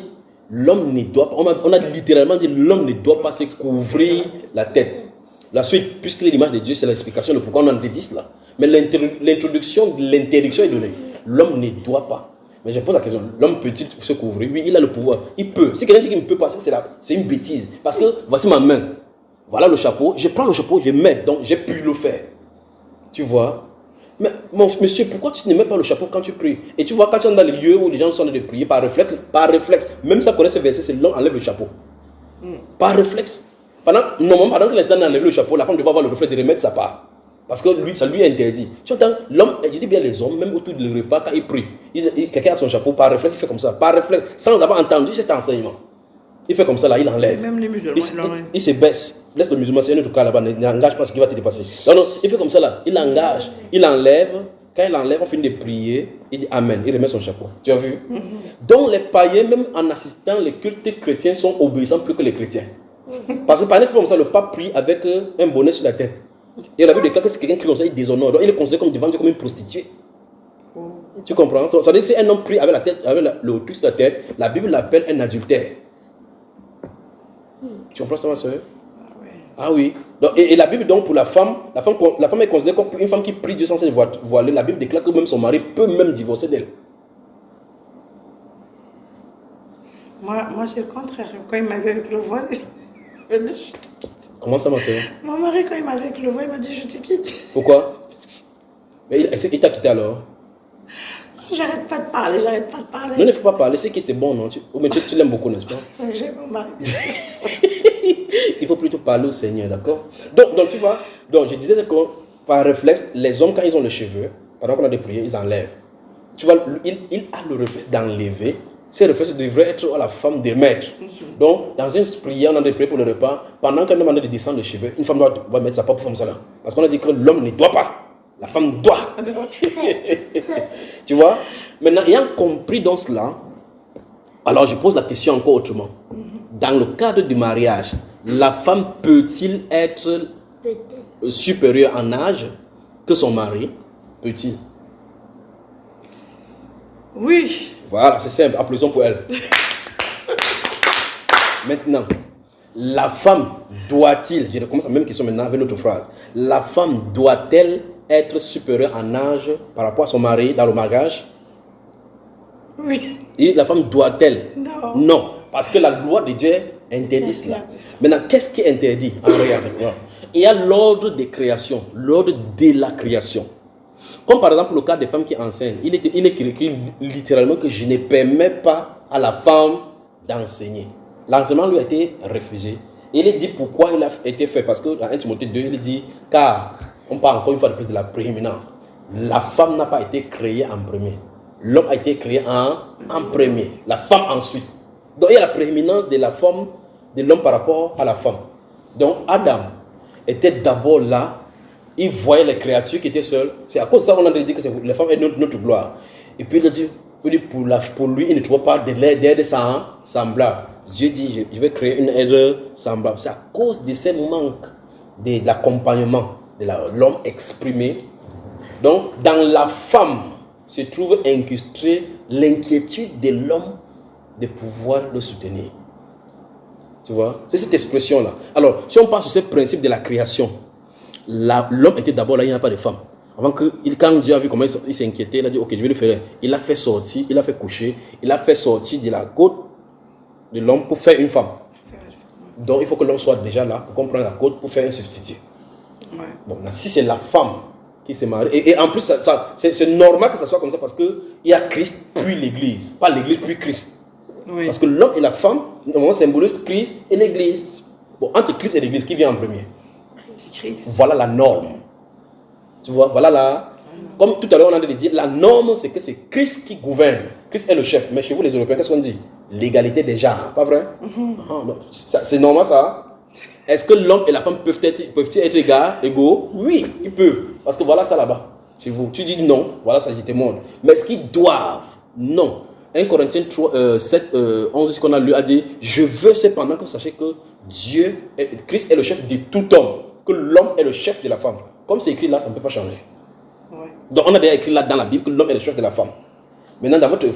l'homme ne doit pas, on a littéralement dit, l'homme ne doit pas se couvrir la tête. La suite, puisque l'image de Dieu, c'est l'explication de pourquoi on en dit là. Mais l'introduction de l'interdiction est donnée. L'homme ne doit pas. Mais je pose la question, l'homme peut-il se couvrir? Oui, il a le pouvoir. Il peut. Si quelqu'un dit qu'il ne peut pas, c'est une bêtise. Parce que voici ma main. Voilà le chapeau. Je prends le chapeau, je mets. Donc, j'ai pu le faire. Tu vois? Mais monsieur, pourquoi tu ne mets pas le chapeau quand tu pries? Et tu vois, quand tu es dans les lieux où les gens sont en train de prier, par réflexe, même ça connaît ce verset, c'est l'homme enlève le chapeau. Par réflexe. Pendant qu'il est en train d'enlever le chapeau, la femme devait avoir le réflexe de remettre sa part. Parce que lui, ça lui est interdit. Tu entends, l'homme, je dis bien les hommes, même autour du repas, quand ils prient, quelqu'un a son chapeau, par réflexe, il fait comme ça, par réflexe, sans avoir entendu cet enseignement. Il fait comme ça là, il enlève. Même les musulmans, il se baisse. Laisse le musulman, c'est un autre cas là-bas, n'engage pas ce qui va te dépasser. Non, il fait comme ça là, il engage, il enlève. Quand il enlève, on finit de prier, il dit Amen, il remet son chapeau. Tu as vu? Donc les païens, même en assistant, les cultes chrétiens sont obéissants plus que les chrétiens. Parce que par exemple, comme ça, le pape prie avec un bonnet sur la tête. Et on a vu des cas que c'est quelqu'un qui comme ça, il déshonore. Donc il est considéré comme devant Dieu comme une prostituée. Tu comprends? Ça veut dire que si un homme prie avec la tête, avec le truc sur la tête, la Bible l'appelle un adultère. Tu comprends ça, ma soeur? Ah oui. Donc, et la Bible, donc, pour la femme est considérée comme une femme qui prie Dieu sans se voiler. La Bible déclare que même son mari peut même divorcer d'elle. Moi c'est le contraire. Quand il m'avait avec le voile, je te quitte. Comment ça, ma soeur? Mon mari, quand il m'avait avec le voile, il m'a dit je te quitte. Pourquoi? Mais il t'a quitté alors? J'arrête pas de parler. Non, il ne faut pas parler, c'est qui c'est bon, non? Mais tu l'aimes beaucoup, n'est-ce pas? J'aime mon mari. Il faut plutôt parler au Seigneur, d'accord? Donc tu vois, donc je disais que par réflexe, les hommes, quand ils ont les cheveux, pendant qu'on a des prières, ils enlèvent. Tu vois, il a le réflexe d'enlever. Ces réflexes devraient être à la femme de mettre. Donc, dans une prière, on a des prières pour le repas. Pendant qu'on demande de descendre les cheveux, une femme doit mettre sa propre femme ça là. Parce qu'on a dit que l'homme ne doit pas. La femme doit. Tu vois? Maintenant, ayant compris donc cela, alors je pose la question encore autrement. Dans le cadre du mariage, la femme peut-il être supérieure en âge que son mari? Peut-il? Oui. Voilà, c'est simple. Applaudissons pour elle. Maintenant, La femme doit-il, je recommence la même question maintenant avec notre phrase, la femme doit-elle être supérieure en âge par rapport à son mari dans le mariage? Oui. Et la femme doit-elle? Non. Non, parce que la loi de Dieu interdit cela. Maintenant, qu'est-ce qui interdit en réalité? Il y a l'ordre de création, l'ordre de la création. Comme par exemple le cas des femmes qui enseignent. Il est écrit littéralement que je ne permets pas à la femme d'enseigner. L'enseignement lui a été refusé. Il est dit pourquoi il a été fait. Parce que dans 1 Timothée 2, il dit, car on parle encore une fois de plus de la prééminence. La femme n'a pas été créée en premier. L'homme a été créé en premier. La femme ensuite. Donc il y a la prééminence de la femme, de l'homme par rapport à la femme. Donc Adam était d'abord là. Il voyait les créatures qui étaient seules. C'est à cause de ça qu'on a dit que les femmes est notre gloire. Et puis il a dit, pour lui, il ne trouve pas d'aide semblable. Dieu dit, je vais créer une aide semblable. C'est à cause de ce manque de l'accompagnement de l'homme exprimé. Donc, dans la femme se trouve incrustée l'inquiétude de l'homme de pouvoir le soutenir. Tu vois? C'est cette expression-là. Alors, si on passe sur ce principe de la création, l'homme était d'abord là, il n'y a pas de femme. Avant que, quand Dieu a vu comment il s'inquiétait, il a dit, ok, je vais le faire. Il a fait sortir, il a fait coucher, il a fait sortir de la côte de l'homme pour faire une femme. Donc, il faut que l'homme soit déjà là pour comprendre la côte pour faire un substitut. Ouais. Bon, si c'est la femme qui se marie, et en plus, c'est normal que ça soit comme ça parce qu'il y a Christ puis l'Église. Pas l'Église puis Christ. Oui. Parce que l'homme et la femme, normalement, symbolisent Christ et l'Église. Bon, entre Christ et l'Église, qui vient en premier? Christ. Voilà la norme. Tu vois, voilà la... Comme tout à l'heure, on a dit, la norme, c'est que c'est Christ qui gouverne. Christ est le chef. Mais chez vous, les Européens, qu'est-ce qu'on dit? L'égalité des genres. Pas vrai? C'est normal, ça? Est-ce que l'homme et la femme peuvent-ils être égaux? Oui, ils peuvent. Parce que voilà ça là-bas. Chez vous, tu dis non, voilà ça, je te montre. Mais est-ce qu'ils doivent? Non. 1 Corinthiens 7, 11, ce qu'on a lu, a dit, je veux cependant que vous sachiez que Christ est le chef de tout homme, que l'homme est le chef de la femme. Comme c'est écrit là, ça ne peut pas changer. Ouais. Donc on a déjà écrit là dans la Bible que l'homme est le chef de la femme. Maintenant, dans votre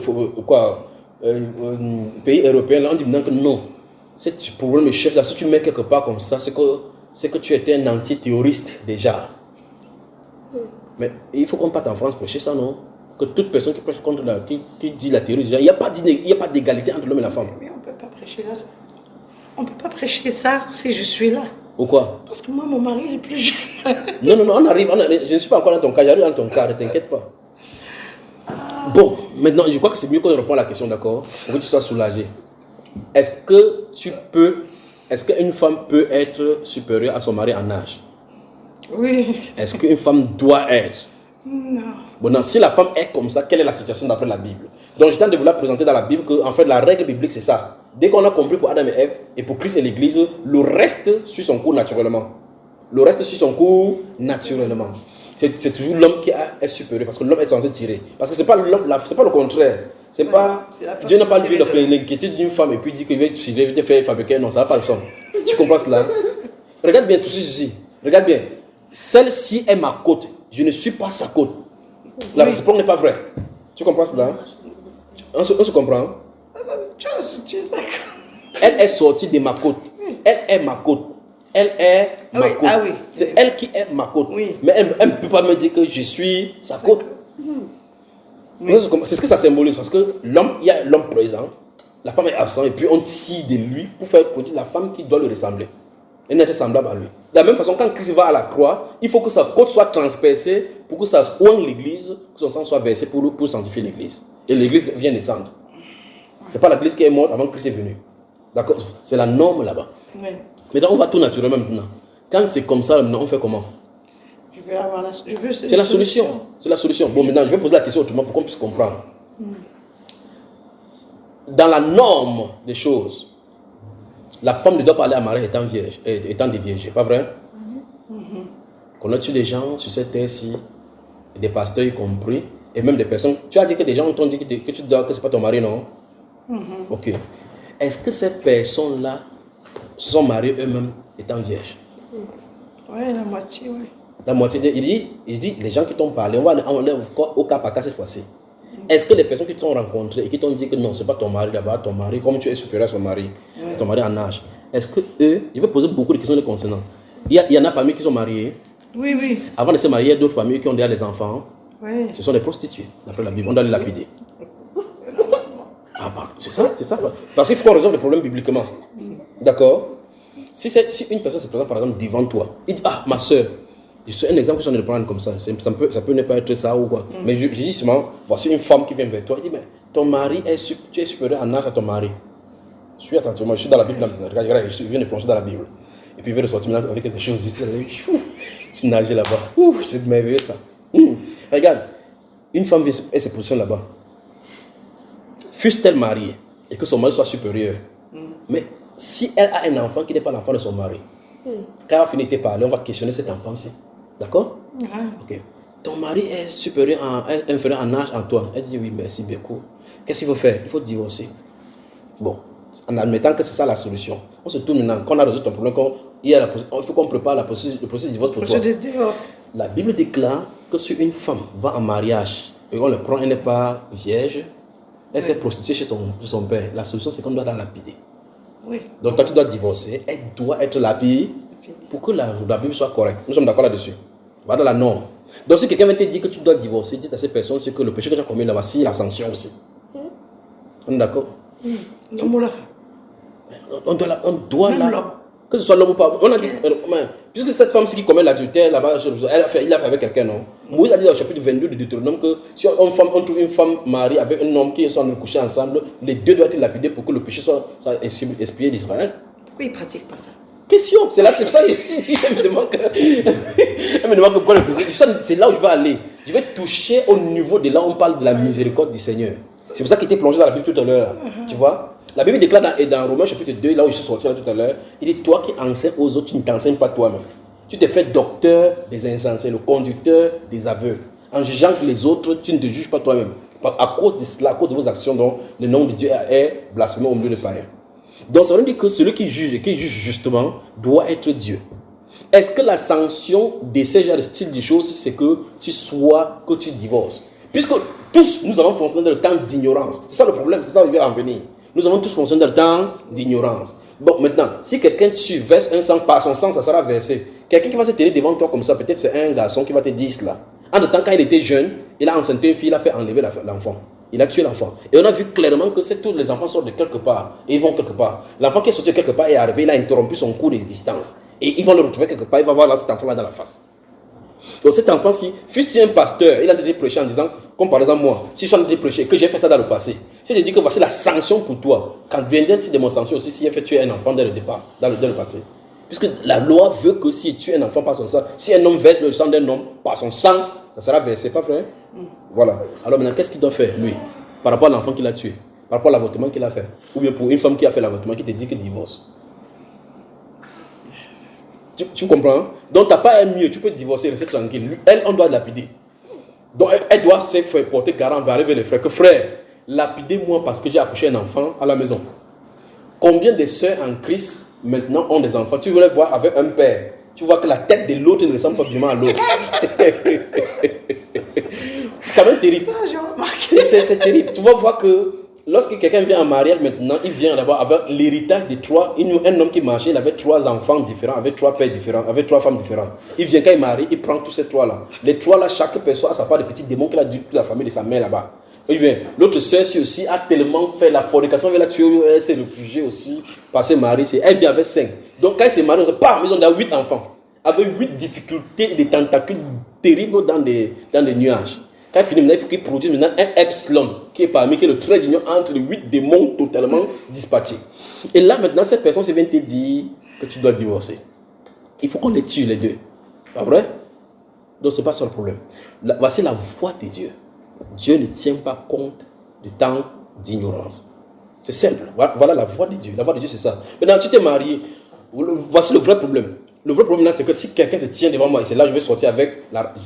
pays européen, là, on dit maintenant que non. C'est problème le chef là, si tu mets quelque part comme ça, c'est que tu étais un anti-théoriste déjà. Mais il faut qu'on parte en France prêcher ça, non? Que toute personne qui prêche contre qui dit la théorie, déjà, il n'y a pas d'égalité entre l'homme et la femme. Mais on ne peut pas prêcher là. On ne peut pas prêcher ça si je suis là. Pourquoi? Parce que moi, mon mari est plus jeune. Non, on arrive. Je ne suis pas encore dans ton cas, j'arrive dans ton cas, ne t'inquiète pas. Bon, maintenant, je crois que c'est mieux qu'on réponde à la question, d'accord? Pour que tu sois soulagé. Est-ce qu'une femme peut être supérieure à son mari en âge? Oui. Est-ce qu'une femme doit être? Non. Bon, non, si la femme est comme ça, quelle est la situation d'après la Bible? Donc, je tente de vous la présenter dans la Bible que, en fait, la règle biblique, c'est ça. Dès qu'on a compris pour Adam et Ève, et pour Christ et l'Église, le reste suit son cours naturellement. Le reste suit son cours naturellement. C'est toujours l'homme qui est supérieur, parce que l'homme est censé tirer. Parce que c'est pas le contraire. C'est pas... Dieu n'a pas vu l'inquiétude d'une femme et puis dit qu'il veut te faire fabriquer. Non, ça n'a pas le sens. Tu comprends cela? Regarde bien tout ceci. Regarde bien. Celle-ci est ma côte. Je ne suis pas sa côte. La réciproque n'est pas vraie. Tu comprends cela? On se comprend? Elle est sortie de ma côte. Elle est ma côte. Elle est ma côte. Ah oui. C'est elle qui est ma côte. Oui. Mais elle ne peut pas me dire que je suis sa côte. Oui. C'est ce que ça symbolise. Parce que l'homme, il y a l'homme présent, la femme est absente, et puis on tire de lui pour faire produire la femme qui doit lui ressembler. Elle n'est semblable à lui. De la même façon, quand Christ va à la croix, il faut que sa côte soit transpercée pour que ça oigne l'église, que son sang soit versé pour sanctifier l'église. Et l'église vient descendre. Ce n'est pas l'église qui est morte avant que Christ est venu. D'accord? C'est la norme là-bas. Oui. Maintenant, on va tout naturellement maintenant. Quand c'est comme ça, maintenant, on fait comment? C'est la solution. C'est la solution. Bon, maintenant, je vais poser la question autrement pour qu'on puisse comprendre. Dans la norme des choses, la femme ne doit pas aller à mariage étant déviergée, pas vrai? Connais-tu des gens sur cette terre-ci, des pasteurs y compris, et même des personnes, tu as dit que des gens t'ont dit que ce n'est pas ton mari, non? Ok. Est-ce que ces personnes-là se sont mariées eux-mêmes étant vierges? Oui, la moitié, oui. La moitié, il dit, les gens qui t'ont parlé, on va aller au cas par cas cette fois-ci. Est-ce que les personnes qui t'ont rencontré et qui t'ont dit que non, ce n'est pas ton mari là-bas, ton mari, comme tu es supérieur à son mari, ton mari en âge, est-ce que eux, je vais poser beaucoup de questions les concernant. Il y en a parmi eux qui sont mariés. Oui, oui. Avant de se marier, il y a d'autres parmi eux qui ont déjà des enfants. Oui. Ce sont des prostituées, d'après la Bible. On doit les lapider. Ah, pardon, c'est ça. Parce qu'il faut qu'on résolve le problème bibliquement. D'accord? Si une personne se présente par exemple devant toi, il dit, ah, ma soeur, c'est un exemple que je viens de prendre comme ça. Ça peut ne pas être ça ou quoi. Mais je dis justement, voici une femme qui vient vers toi. Il dit, mais ton mari tu es supérieur en âge à ton mari. Suis attentivement, je suis dans la Bible. Regarde, je viens de plonger dans la Bible. Et puis il vient de sortir avec quelque chose. Tu nages là-bas. C'est merveilleux ça. Regarde, une femme vient et se positionne là-bas. Fût-elle mariée et que son mari soit supérieur. Mais si elle a un enfant qui n'est pas l'enfant de son mari, quand elle va finir de parler, on va questionner cet enfant-ci. D'accord? Ok. Ton mari est supérieur, inférieur en âge en toi. Elle dit oui, merci beaucoup. Qu'est-ce qu'il faut faire? Il faut divorcer. Bon, en admettant que c'est ça la solution. On se tourne maintenant, quand on a résolu ton problème, il faut qu'on prépare le processus de divorce pour toi. La Bible déclare que si une femme va en mariage et on le prend, elle n'est pas vierge, elle s'est prostituée chez son père. La solution, c'est qu'on doit la lapider. Oui. Donc, toi, tu dois divorcer. Elle doit être lapidée pour que la Bible soit correcte. Nous sommes d'accord là-dessus. Va dans la norme. Donc, si quelqu'un vient te dire que tu dois divorcer, dis à ces personnes, c'est que le péché que tu as commis là-bas, c'est la sanction aussi. On est d'accord? L'homme ou la femme? On doit même la... l'homme. Que ce soit l'homme ou pas. On a dit, puisque cette femme qui commet l'adultère là-bas, il a fait avec quelqu'un, non? Moïse a dit au chapitre 22 de Deutéronome que si on trouve une femme mariée avec un homme qui sont couchés ensemble, les deux doivent être lapidés pour que le péché soit expié d'Israël. Pourquoi ils ne pratiquent pas ça? Question, c'est pour ça qu'elle me demande pourquoi le plaisir. C'est là où je vais aller. Je vais toucher au niveau de là où on parle de la miséricorde du Seigneur. C'est pour ça qu'il était plongé dans la Bible tout à l'heure. Tu vois? La Bible déclare dans Romains chapitre 2, là où je suis sorti là tout à l'heure, il dit, toi qui enseignes aux autres, tu ne t'enseignes pas toi-même. Tu te fais docteur des insensés, le conducteur des aveugles. En jugeant les autres, tu ne te juges pas toi-même. À cause de cela, à cause de vos actions, dont le nom de Dieu est blasphémé au milieu des païens. Donc ça veut dire que celui qui juge et qui juge justement doit être Dieu. Est-ce que la sanction de ce genre de style de choses, c'est que tu divorces? Puisque tous, nous avons fonctionné dans le temps d'ignorance. C'est ça le problème, c'est ça où il va en venir. Nous avons tous fonctionné dans le temps d'ignorance. Bon, maintenant, si quelqu'un verse un sang, par son sang, ça sera versé. Quelqu'un qui va se tenir devant toi comme ça, peut-être c'est un garçon qui va te dire cela. En temps, quand il était jeune, il a enceinté une fille, il a fait enlever l'enfant. Il a tué l'enfant. Et on a vu clairement que tous les enfants sortent de quelque part. Et ils vont quelque part. L'enfant qui est sorti de quelque part est arrivé, il a interrompu son cours d'existence. Et ils vont le retrouver quelque part, il va voir là, cet enfant-là dans la face. Donc cet enfant-ci, fût-il un pasteur, il a été prêché en disant, comme par exemple moi, si je suis en train de prêcher, que j'ai fait ça dans le passé, si je dis que voici la sanction pour toi, quand viendra de mon sanction aussi, si il a fait tuer un enfant dès le départ, dans le passé. Puisque la loi veut que si tu tues un enfant par son sang, si un homme verse le sang d'un homme par son sang, ça sera versé, pas vrai? Voilà. Alors maintenant, qu'est-ce qu'il doit faire, lui, par rapport à l'enfant qu'il a tué, par rapport à l'avortement qu'il a fait, ou bien pour une femme qui a fait l'avortement, qui te dit qu'il divorce? Tu comprends? Donc, tu n'as pas un mieux, tu peux divorcer, rester tranquille. Elle, on doit lapider. Donc, elle doit se faire porter garant, va arriver les frères. Que frère, lapidez-moi parce que j'ai accouché un enfant à la maison. Combien de sœurs en Christ maintenant ont des enfants? Tu veux les voir avec un père. Tu vois que la tête de l'autre ne ressemble pas vraiment à l'autre. C'est quand même terrible. Ça, j'ai remarqué. C'est terrible. Tu vas voir que lorsque quelqu'un vient en mariage maintenant, il vient d'abord avec l'héritage de un homme qui marchait, il avait 3 enfants différents, avec 3 pères différents, avec 3 femmes différentes. Il vient quand il marie, il prend tous ces 3-là. Les 3-là, chaque personne a sa part de petits démons qu'il a dit toute la famille de sa mère là-bas. Il vient. L'autre sœur aussi a tellement fait la fornication, elle s'est réfugiée aussi par ses maris. Elle vient avec 5. Donc quand il s'est marié, ils ont déjà 8 enfants. Avec 8 difficultés et des tentacules terribles dans des nuages. Quand il finit, maintenant, il faut qu'il produise maintenant un epsilon qui est parmi, qui est le trait d'union entre les 8 démons totalement dispatchés. Et là, maintenant, cette personne vient te dire que tu dois divorcer. Il faut qu'on les tue, les deux. Pas vrai? Donc, ce n'est pas ça le problème. Voici la voix de Dieu. Dieu ne tient pas compte du temps d'ignorance. C'est simple. Voilà la voix de Dieu. La voix de Dieu, c'est ça. Maintenant, tu t'es marié. Voici le vrai problème. Le vrai problème là, c'est que si quelqu'un se tient devant moi, et c'est là que je vais sortir avec.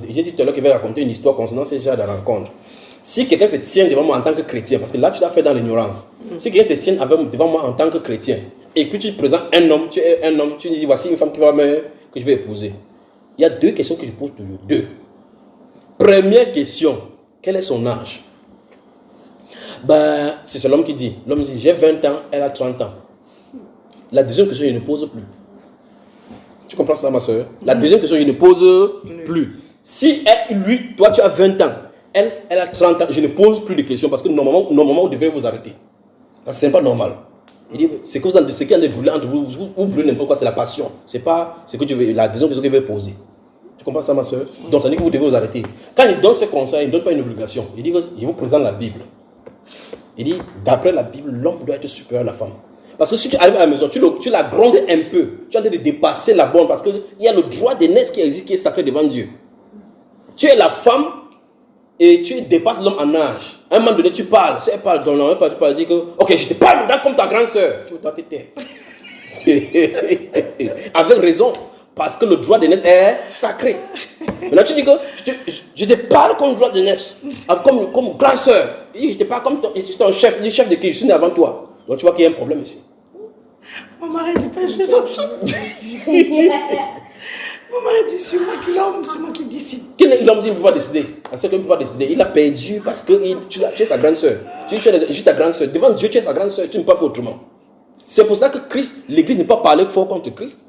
J'ai dit tout à l'heure qu'il va raconter une histoire concernant ce genre de rencontre. Si quelqu'un se tient devant moi en tant que chrétien, parce que là tu l'as fait dans l'ignorance. Si quelqu'un te tient devant moi en tant que chrétien, et puis tu te présentes un homme, tu es un homme, tu dis voici une femme que je vais épouser. Il y a 2 questions que je pose toujours. 2. Première question, quel est son âge? C'est l'homme qui dit. L'homme dit j'ai 20 ans, elle a 30 ans. La deuxième question, il ne pose plus. Tu comprends ça, ma soeur? La deuxième question, il ne pose plus. Si lui, toi, tu as 20 ans, elle a 30 ans, je ne pose plus de questions parce que normalement vous devez vous arrêter. Parce que ce n'est pas normal. Il dit, ce qui est brûlé entre vous, vous brûlez n'importe quoi, c'est la passion. Ce n'est pas ce que tu veux, la deuxième question que je vais poser. Tu comprends ça, ma soeur? Donc, ça dit que vous devez vous arrêter. Quand il donne ce conseil, il ne donne pas une obligation. Il dit qu'il vous présente la Bible. Il dit, d'après la Bible, l'homme doit être supérieur à la femme. Parce que si tu arrives à la maison, tu la grondes un peu. Tu es en train de dépasser la borne parce qu'il y a le droit d'aînesse qui existe, qui est sacré devant Dieu. Tu es la femme et tu dépasses l'homme en âge. À un moment donné, tu parles. Si elle parle dans l'homme, tu parles, dire que, ok, je te parle comme ta grande soeur. Tu dois te taire. Avec raison. Parce que le droit d'aînesse est sacré. Maintenant, tu dis que je te parle comme droit d'aînesse, comme grande soeur. Je te parle comme ton chef. Le chef de qui? Je suis né avant toi. Donc tu vois qu'il y a un problème ici. Mon mari dit pas, je suis son chef. Mon mari dit, c'est moi qui l'homme, c'est moi qui décide. L'homme dit, il ne peut pas décider. En ce qu'il ne peut pas décider. Il a perdu parce que tu es sa grande soeur. Tu es ta grande soeur. Devant Dieu, tu es sa grande soeur. Tu ne peux pas faire autrement. C'est pour ça que l'Église n'est pas parlé fort contre Christ.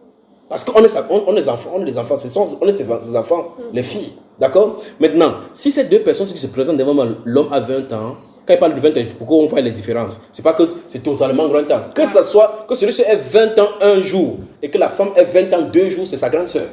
Parce qu'on est des enfants, on est ses enfants, les filles. D'accord? Maintenant, si ces deux personnes qui se présentent devant moi, l'homme a 20 ans, quand il parle de 20 ans, pourquoi on voit les différences? C'est pas que c'est totalement grand temps. Que ce soit, que celui-ci ait 20 ans un jour et que la femme ait 20 ans 2 jours, c'est sa grande sœur.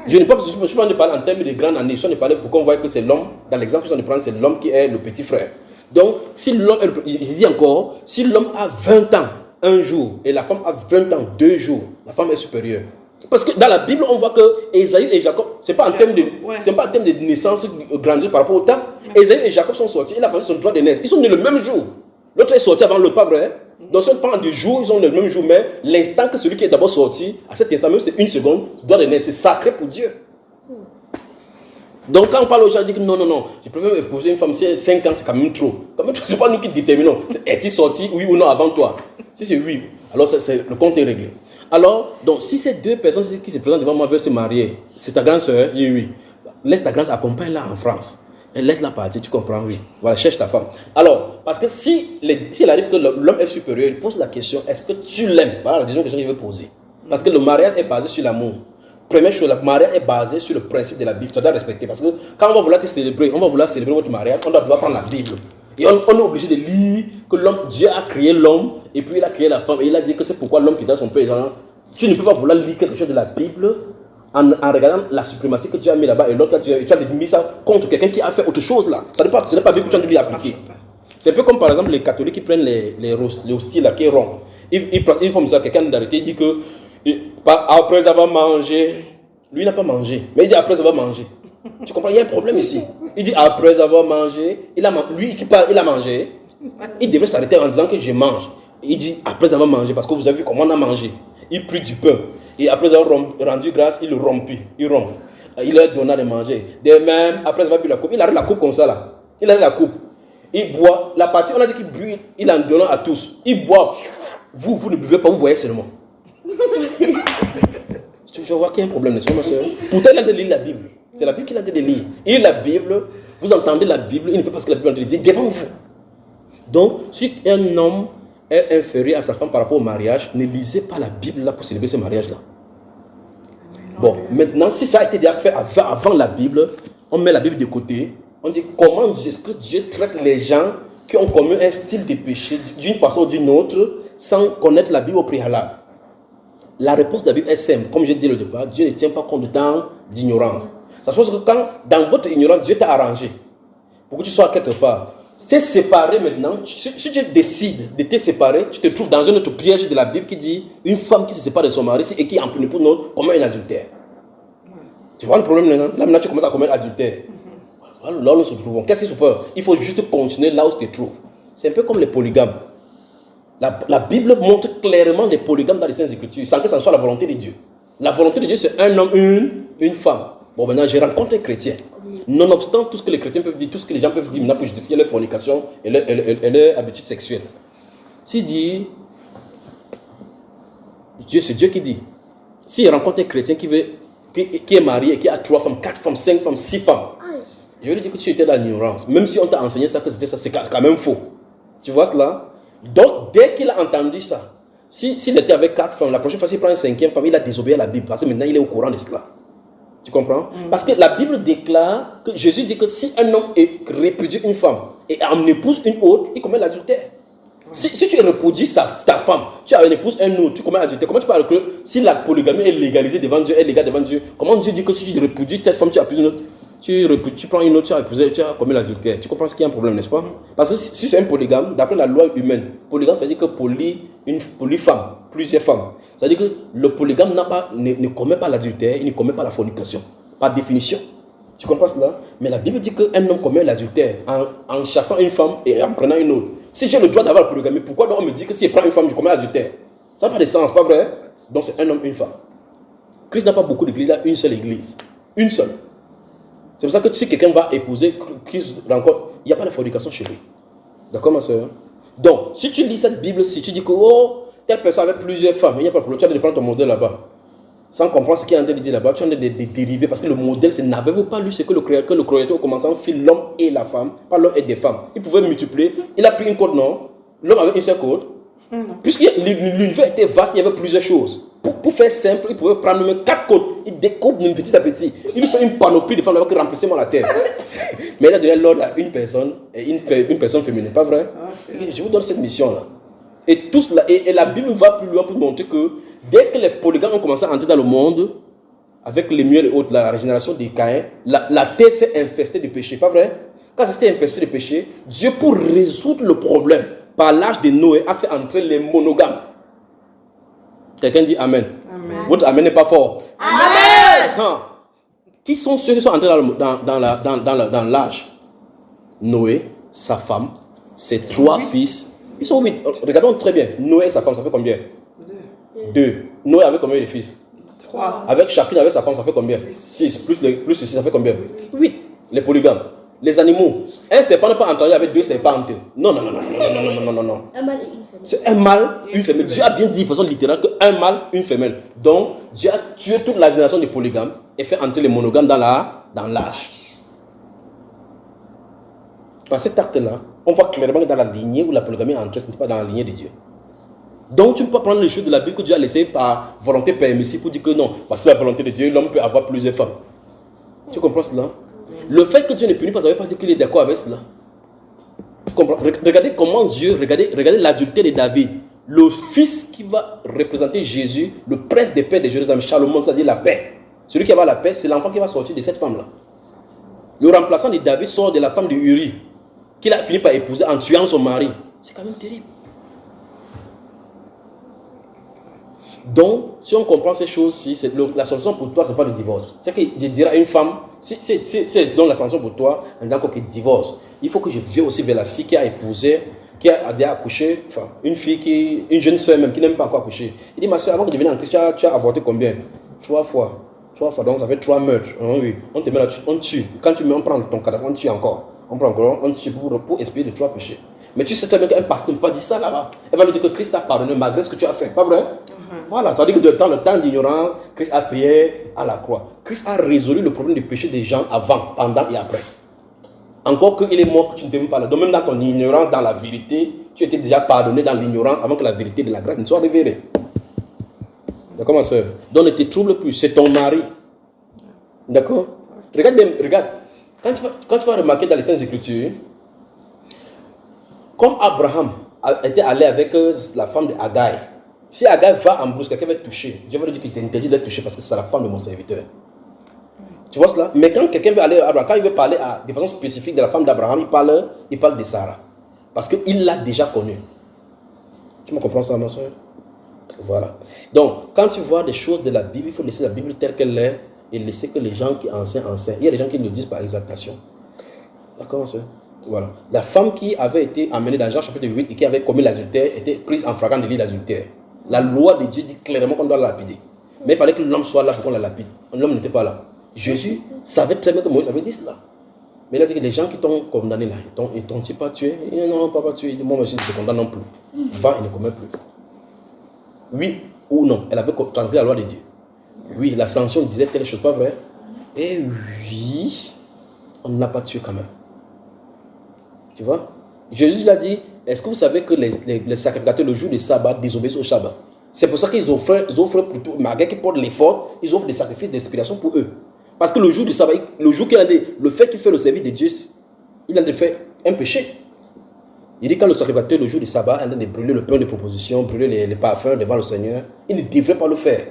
Je ne peux pas parler en termes de grande année. Je ne parle pour qu'on voit que c'est l'homme, dans l'exemple que je prends, c'est l'homme qui est le petit frère. Donc, si l'homme, il dit encore, si l'homme a 20 ans un jour et la femme a 20 ans 2 jours, la femme est supérieure. Parce que dans la Bible, on voit que Ésaü et Jacob, c'est pas en termes de naissance grandieuse par rapport au temps. Ésaü et Jacob sont sortis, il a perdu son droit de naissance. Ils sont nés le même jour. L'autre est sorti avant le pas vrai. Donc si on parle de jour, ils ont le même jour, mais l'instant que celui qui est d'abord sorti, à cet instant, même c'est une seconde, droit de naissance, c'est sacré pour Dieu. Donc quand on parle aux gens, ils disent non, je préfère épouser une femme, si elle a 5 ans, c'est quand même trop. Quand même, c'est pas nous qui déterminons. Est-il sorti, oui ou non, avant toi? Si c'est oui, alors le compte est réglé. Alors, donc si ces deux personnes qui se présentent devant moi veulent se marier, c'est ta grande soeur, oui. Laisse ta grande soeur, accompagne-la en France. Et laisse-la partir, tu comprends, oui. Voilà, cherche ta femme. Alors, parce que si il arrive que l'homme est supérieur, il pose la question, est-ce que tu l'aimes? Voilà la deuxième question qu'il veut poser. Parce que le mariage est basé sur l'amour. Première chose, le mariage est basé sur le principe de la Bible. Tu dois respecter. Parce que quand on va vouloir te célébrer, votre mariage, on doit pouvoir prendre la Bible. Et on est obligé de lire que Dieu a créé l'homme, et puis il a créé la femme, et il a dit que c'est pourquoi l'homme qui dans son père. Tu ne peux pas vouloir lire quelque chose de la Bible en regardant la suprématie que tu as mis là-bas, et l'autre, tu as mis ça contre quelqu'un qui a fait autre chose là. Ce n'est pas Bible que tu as dû appliquer. C'est un peu comme par exemple les catholiques qui prennent les hosties là, qui rompent. Ils font ça, quelqu'un d'arrêté, il dit que après avoir mangé, lui il n'a pas mangé, mais il dit après avoir mangé. Tu comprends, il y a un problème ici. Il dit après avoir mangé, lui qui parle, il a mangé. Il devrait s'arrêter en disant que je mange. Il dit après avoir mangé, parce que vous avez vu comment on a mangé. Il prit du pain. Et après avoir rendu grâce, il le rompit. Il rompt. Il leur donna de manger. De même, après avoir bu la coupe, il arrête la coupe comme ça là. Il arrête la coupe. Il boit. La partie, on a dit qu'il buit, il en donnant à tous. Il boit. Vous ne buvez pas, vous voyez seulement. Je vois qu'il y a un problème, n'est-ce pas, ma soeur? Pourtant, il a de lire la Bible. C'est la Bible qu'il a de lire. Il lit la Bible, vous entendez la Bible, il ne fait pas ce que la Bible dit devant vous. Donc, si un homme est inférieur à sa femme par rapport au mariage, ne lisez pas la Bible là pour célébrer ce mariage-là. Bon, maintenant, si ça a été déjà fait avant la Bible, on met la Bible de côté, on dit comment est-ce que Dieu traite les gens qui ont commis un style de péché d'une façon ou d'une autre sans connaître la Bible au préalable. La réponse de la Bible est simple. Comme je dit au départ, Dieu ne tient pas compte de temps d'ignorance. Ça se passe que quand, dans votre ignorance, Dieu t'a arrangé pour que tu sois quelque part. Si tu es séparé maintenant, si tu décides de te séparer, tu te trouves dans un autre piège de la Bible qui dit une femme qui se sépare de son mari et qui en punit pour nous comme un adultère. Tu vois le problème là? Là maintenant tu commences à commettre adultère. Voilà, là où nous se trouvons. Qu'est-ce qui se passe? Il faut juste continuer là où tu te trouves. C'est un peu comme les polygames. La Bible montre clairement des polygames dans les Saintes Écritures, sans que ça soit la volonté de Dieu. La volonté de Dieu, c'est un homme, une femme. Bon, maintenant, je rencontre un chrétien. Nonobstant tout ce que les chrétiens peuvent dire, tout ce que les gens peuvent dire maintenant pour justifier leur fornication et leur habitude sexuelle. S'il dit, c'est Dieu qui dit. S'il rencontre un chrétien qui est marié et qui a 3 femmes, 4 femmes, 5 femmes, 6 femmes, je vais lui dire que tu étais dans l'ignorance. Même si on t'a enseigné ça, que c'était ça, c'est quand même faux. Tu vois cela? Donc, dès qu'il a entendu ça, S'il était avec 4 femmes, la prochaine fois s'il prend une 5e femme, il a désobéi à la Bible parce que maintenant il est au courant de cela. Tu comprends? Parce que la Bible déclare que Jésus dit que si un homme répudie une femme et en épouse une autre, il commet l'adultère. Si tu repudies ta femme, tu as une épouse un autre, tu commets l'adultère. Comment tu parles que si la polygamie est légalisée devant Dieu, est légale devant Dieu, comment Dieu dit que si tu repudies cette femme, tu as plus une autre, tu prends une autre, tu as commis l'adultère. Tu comprends ce qu'il y a un problème, n'est-ce pas? Parce que si c'est un polygame, d'après la loi humaine, polygame, ça veut dire que polyfemme, plusieurs femmes. Ça veut dire que le polygame ne commet pas l'adultère, il ne commet pas la fornication, par définition. Tu comprends cela? Mais la Bible dit qu'un homme commet l'adultère en chassant une femme et en prenant une autre. Si j'ai le droit d'avoir la polygamie, pourquoi donc on me dit que si je prends une femme, je commets l'adultère? Ça n'a pas de sens, pas vrai? Donc c'est un homme, une femme. Christ n'a pas beaucoup d'églises, il a une seule église. Une seule. C'est pour ça que si quelqu'un va épouser Christ, encore, il n'y a pas de fornication chez lui. D'accord, ma soeur? Donc, si tu lis cette Bible, si tu dis que telle personne avait plusieurs femmes, il n'y a pas de problème, tu as de prendre ton modèle là-bas. Sans comprendre ce qu'il est en train de dire là-bas, tu as de dériver parce que le modèle, c'est n'avez-vous pas lu ce que le Créateur au commencement fit l'homme et la femme, pas l'homme et des femmes. Il pouvait multiplier, il a pris une côte, non? L'homme avait une seule côte. Puisque l'univers était vaste, il y avait plusieurs choses. Pour faire simple, il pouvait prendre même 4 côtes, il découpe petit à petit. Il lui fait une panoplie de femmes avec remplissement la terre. Mais il a donné l'ordre à une personne, et une personne féminine, pas vrai? Je vous donne cette mission-là. Et tout cela, et la Bible va plus loin pour montrer que dès que les polygames ont commencé à entrer dans le monde, avec les muels et autres, la régénération des Caïns, la terre s'est infestée de péché, pas vrai? Quand ça s'était infesté de péché, Dieu, pour résoudre le problème, par l'âge de Noé, a fait entrer les monogames. Quelqu'un dit Amen. Amen. Votre Amen n'est pas fort. Amen. Qui sont ceux qui sont entrés dans l'âge? Noé, sa femme, ses 3 fils. Ils sont 8. Regardons très bien. Noé et sa femme, ça fait combien? 2. Noé avait combien de fils? 3. Avec chacune, avec sa femme, ça fait combien? 6. Plus 6, ça fait combien? 8. Les polygames. Les animaux. Un serpent n'est pas entendu avec 2 serpents en eux. Non. Un mâle et une femelle. C'est un mâle, une femelle. Dieu a bien dit de façon littérale qu'un mâle, une femelle. Donc, Dieu a tué toute la génération des polygames et fait entrer les monogames dans l'âge. Dans cet acte-là, on voit clairement que dans la lignée où la polygamie est entrée, ce n'est pas dans la lignée de Dieu. Donc, tu ne peux pas prendre les choses de la Bible que Dieu a laissées par volonté permissive pour dire que non, voici la volonté de Dieu, l'homme peut avoir plusieurs femmes. Tu comprends cela? Le fait que Dieu ne punit pas, ça ne veut pas dire qu'il est d'accord avec cela. Tu comprends? Regardez comment Dieu, regardez l'adultère de David. Le fils qui va représenter Jésus, le prince des pères de Jérusalem, Salomon, c'est-à-dire la paix. Celui qui va la paix, c'est l'enfant qui va sortir de cette femme-là. Le remplaçant de David sort de la femme de Uri, qu'il a fini par épouser en tuant son mari. C'est quand même terrible. Donc, si on comprend ces choses-ci, la solution pour toi, ce n'est pas le divorce. C'est que je dirais à une femme, c'est donc la solution pour toi, en disant que divorce. Il faut que je vienne aussi vers la fille qui a épousé, qui a déjà accouché, enfin, une jeune soeur même qui n'aime pas encore accoucher. Il dit, ma soeur, avant que tu viennes en Christ, tu as avorté combien? 3 fois. 3 fois, donc ça fait 3 meurtres. Oui. On te met là, on tue. Quand tu mets, on prend ton cadavre, on tue encore. On prend encore, on tue pour expier de 3 péchés. Mais tu sais très bien qu'un pasteur ne peut pas dire ça là-bas. Elle va lui dire que Christ t'a pardonné malgré ce que tu as fait. Pas vrai? Voilà, ça veut dire que dans le temps d'ignorance, Christ a payé à la croix. Christ a résolu le problème du péché des gens avant, pendant et après. Encore qu'il est mort, que tu ne t'aimes pas là. Donc même dans ton ignorance, dans la vérité, tu étais déjà pardonné dans l'ignorance avant que la vérité de la grâce ne soit révélée. D'accord, ma soeur? Donc ne te trouble plus, c'est ton mari. D'accord? Regarde. Quand tu vas remarquer dans les Saintes Écritures, comme Abraham était allé avec la femme de Hagaï, si Hagaï va en brousse, quelqu'un va être touché, Dieu va lui dire qu'il t'interdit d'être touché parce que c'est la femme de mon serviteur. Tu vois cela? Mais quand quelqu'un veut aller à Abraham, quand il veut parler de façon spécifique de la femme d'Abraham, il parle de Sarah. Parce qu'il l'a déjà connue. Tu me comprends ça, ma soeur? Voilà. Donc, quand tu vois des choses de la Bible, il faut laisser la Bible telle qu'elle est et laisser que les gens qui enseignent. Il y a des gens qui le disent par exaltation. D'accord, ma soeur? Voilà. La femme qui avait été emmenée dans Jean chapitre 8 et qui avait commis l'adultère était prise en flagrant délit d'adultère. La loi de Dieu dit clairement qu'on doit la lapider. Mais il fallait que l'homme soit là pour qu'on la lapide. L'homme n'était pas là. Jésus savait très bien que Moïse avait dit cela. Mais il a dit que les gens qui t'ont condamné là, ils t'ont pas tué. Non, pas tué. Moi, monsieur, je ne te condamne non plus. Va et ne commets plus. Oui ou non, elle avait contrarié la loi de Dieu. Oui, la sanction disait telle chose, pas vrai? Et oui, on ne l'a pas tué quand même. Tu vois? Jésus lui a dit, est-ce que vous savez que les sacrificateurs, le jour du sabbat, désobéissent au sabbat? C'est pour ça qu'ils offrent plutôt, malgré qu'ils portent l'effort, ils offrent des sacrifices d'inspiration pour eux. Parce que le jour du sabbat, le jour qu'il a dit, le fait qu'il fait le service de Dieu, il a fait un péché. Il dit quand le sacrificateur, le jour du sabbat, il a de brûler le pain de proposition, brûler les parfums devant le Seigneur, il ne devrait pas le faire.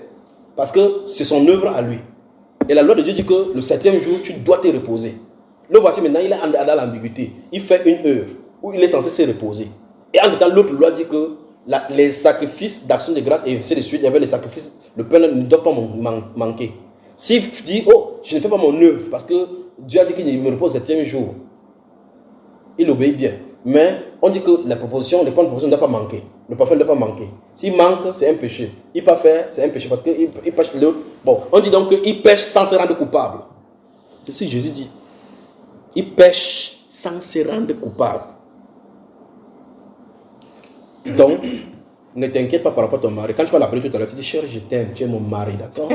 Parce que c'est son œuvre à lui. Et la loi de Dieu dit que le 7e jour, tu dois te reposer. Le voici maintenant, il est dans l'ambiguïté. Il fait une œuvre où il est censé se reposer. Et en même temps, l'autre loi dit que les sacrifices d'action de grâce, et ainsi de suite, il y avait les sacrifices, le pain ne doit pas manquer. S'il dit, oh, je ne fais pas mon œuvre, parce que Dieu a dit qu'il me repose le 7e jour, il obéit bien. Mais on dit que la proposition, le pain de proposition ne doit pas manquer. Le parfum ne doit pas manquer. S'il manque, c'est un péché. Il ne peut pas faire, c'est un péché, parce qu'il pêche l'autre. Bon, on dit donc qu'il pêche sans se rendre coupable. C'est ce que Jésus dit. Il pêche sans se rendre coupable. Donc, ne t'inquiète pas par rapport à ton mari. Quand tu vas l'appeler tout à l'heure, tu dis, chérie, je t'aime, tu es mon mari, d'accord?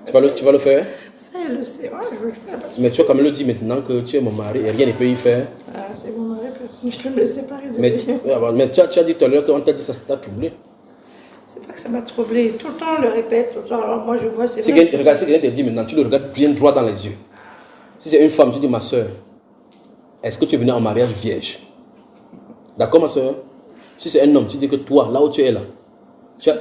tu vas le faire? Ça, elle le sait, ouais, je veux le faire. Mais tu vas quand même le dire maintenant que tu es mon mari et rien ne peut y faire. Ah, c'est mon mari, personne ne peut me séparer de Mais, lui. mais tu as dit tout à l'heure qu'on t'a dit ça, ça t'a troublé. C'est pas que ça m'a troublé. Tout le temps, on le répète. Tout le temps, alors moi, je vois, c'est vrai. Regarde, si quelqu'un te dit maintenant, tu le regardes bien droit dans les yeux. Si c'est une femme, tu dis, ma soeur, est-ce que tu es venue en mariage vierge? D'accord, ma soeur? Si c'est un homme, tu dis que toi, là où tu es là, tu as